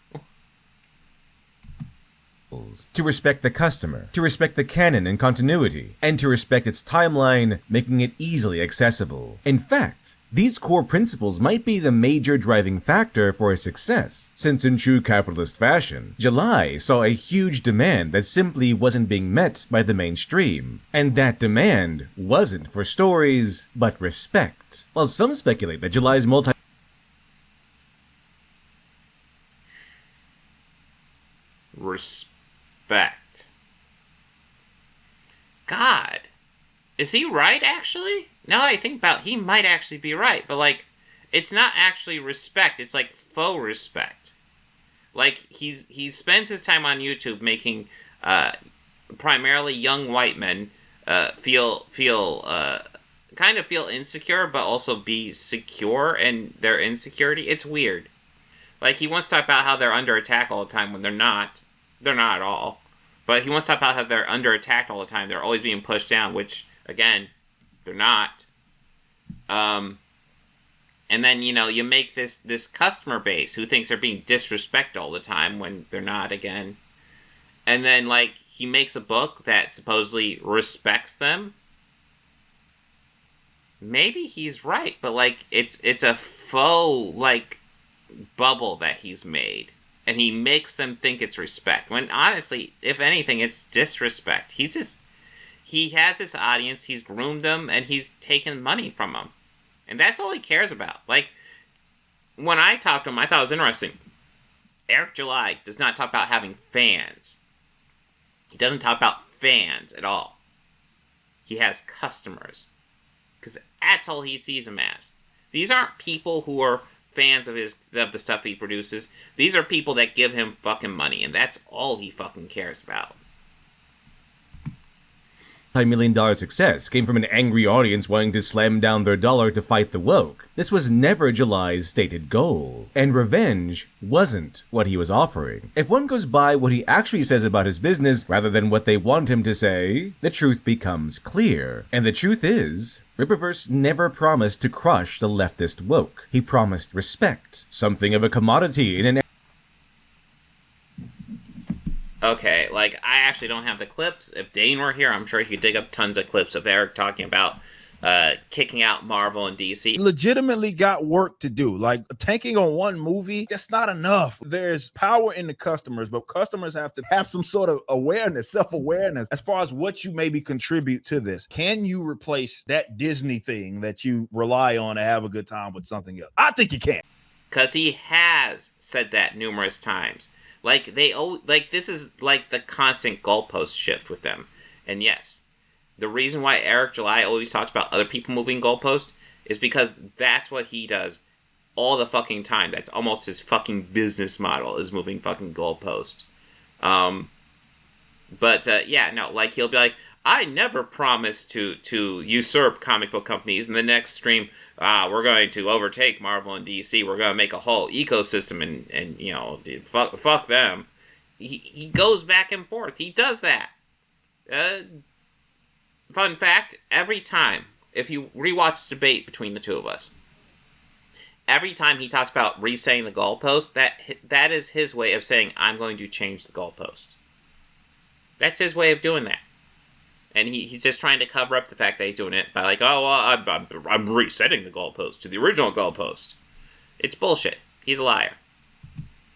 To respect the customer, to respect the canon and continuity, and to respect its timeline, making it easily accessible. In fact, these core principles might be the major driving factor for his success, since in true capitalist fashion, July saw a huge demand that simply wasn't being met by the mainstream. And that demand wasn't for stories, but respect. While some speculate that July's Respect. God. Is he right, actually? Now that I think about it, he might actually be right. But, like, it's not actually respect. It's, like, faux respect. Like, he spends his time on YouTube making primarily young white men feel insecure, but also be secure in their insecurity. It's weird. Like, he wants to talk about how they're under attack all the time when they're not. They're not at all. But he wants to talk about how they're under attack all the time. They're always being pushed down, which, again, they're not. And then, you know, you make this customer base who thinks they're being disrespected all the time when they're not, again. And then, like, he makes a book that supposedly respects them. Maybe he's right, but, like, it's a faux, like, bubble that he's made. And he makes them think it's respect. When, honestly, if anything, it's disrespect. He has this audience, he's groomed them, and he's taken money from them. And that's all he cares about. Like, when I talked to him, I thought it was interesting. Eric July does not talk about having fans. He doesn't talk about fans at all. He has customers. Because that's all he sees them as. These aren't people who are fans of the stuff he produces. These are people that give him fucking money, and that's all he fucking cares about. multi-million-dollar success came from an angry audience wanting to slam down their dollar to fight the woke. This was never July's stated goal, and revenge wasn't what he was offering. If one goes by what he actually says about his business rather than what they want him to say, the truth becomes clear. And the truth is, Ripperverse never promised to crush the leftist woke. He promised respect, something of a commodity in an Okay, like, I actually don't have the clips. If Dane were here, I'm sure he could dig up tons of clips of Eric talking about kicking out Marvel and DC. Legitimately got work to do. Like, tanking on one movie, that's not enough. There's power in the customers, but customers have to have some sort of awareness, self-awareness, as far as what you maybe contribute to this. Can you replace that Disney thing that you rely on to have a good time with something else? I think you can. Because he has said that numerous times. Like, this is like the constant goalpost shift with them. And yes, the reason why Eric July always talks about other people moving goalpost is because that's what he does all the fucking time. That's almost his fucking business model, is moving fucking goalpost. Yeah, no, like, he'll be like, I never promised to usurp comic book companies. In the next stream, we're going to overtake Marvel and DC. We're going to make a whole ecosystem and you know, fuck them. He goes back and forth. He does that. Fun fact, every time if you rewatch the debate between the two of us, every time he talks about resetting the goalpost, that is his way of saying, I'm going to change the goalpost. That's his way of doing that. And he's just trying to cover up the fact that he's doing it by like, oh, well, I'm resetting the goalpost to the original goalpost. It's bullshit. He's a liar.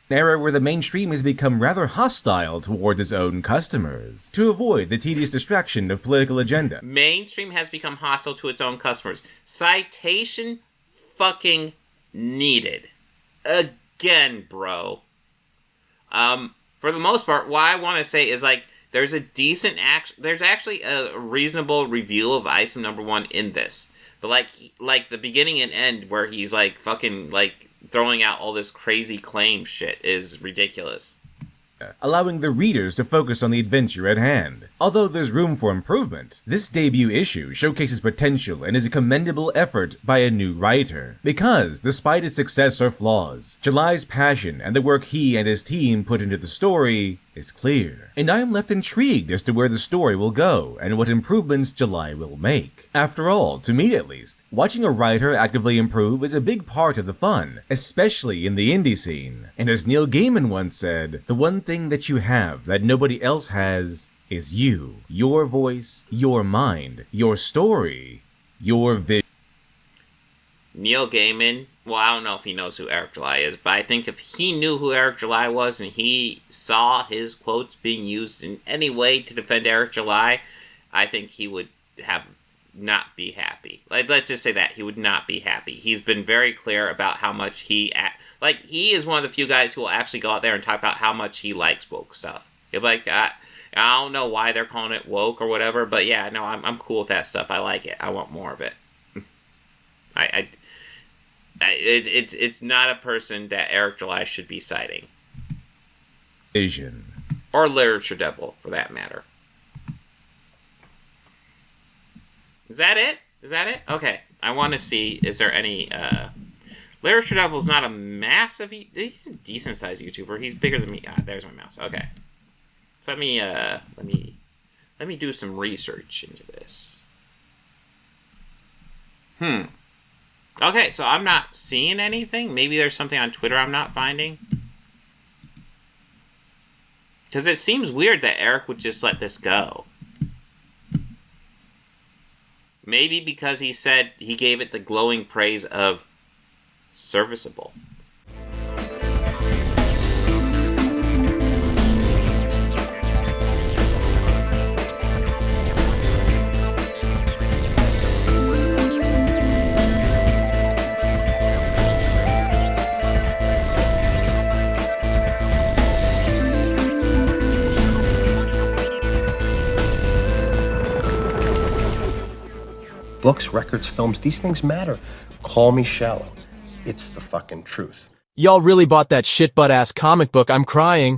An era where the mainstream has become rather hostile towards its own customers, to avoid the tedious distraction of political agenda. Mainstream has become hostile to its own customers. Citation fucking needed. Again, bro. For the most part, what I want to say is, like, there's actually a reasonable review of Isom #1 in this. But, like the beginning and end where he's, like, fucking, like, throwing out all this crazy claim shit is ridiculous. Allowing the readers to focus on the adventure at hand. Although there's room for improvement, this debut issue showcases potential and is a commendable effort by a new writer. Because, despite its success or flaws, July's passion and the work he and his team put into the story is clear. And I am left intrigued as to where the story will go and what improvements July will make. After all, to me at least, watching a writer actively improve is a big part of the fun, especially in the indie scene. And as Neil Gaiman once said, the one thing that you have that nobody else has is you. Your voice, your mind, your story, your vision. Neil Gaiman, well, I don't know if he knows who Eric July is, but I think if he knew who Eric July was and he saw his quotes being used in any way to defend Eric July, I think he would not be happy. Let's just say that. He would not be happy. He's been very clear about how much he is one of the few guys who will actually go out there and talk about how much he likes woke stuff. He'll be like, I don't know why they're calling it woke or whatever, but yeah, no, I'm cool with that stuff. I like it. I want more of it. It's not a person that Eric July should be citing. Vision. Or Literature Devil, for that matter. Is that it? Okay. I want to see, is there any, Literature Devil's not a massive, he's a decent sized YouTuber. He's bigger than me. There's my mouse. Okay. So let me do some research into this. Okay, so I'm not seeing anything. Maybe there's something on Twitter I'm not finding. Because it seems weird that Eric would just let this go. Maybe because he said he gave it the glowing praise of serviceable. Books, records, films, these things matter. Call me shallow. It's the fucking truth. Y'all really bought that shit butt ass comic book. I'm crying.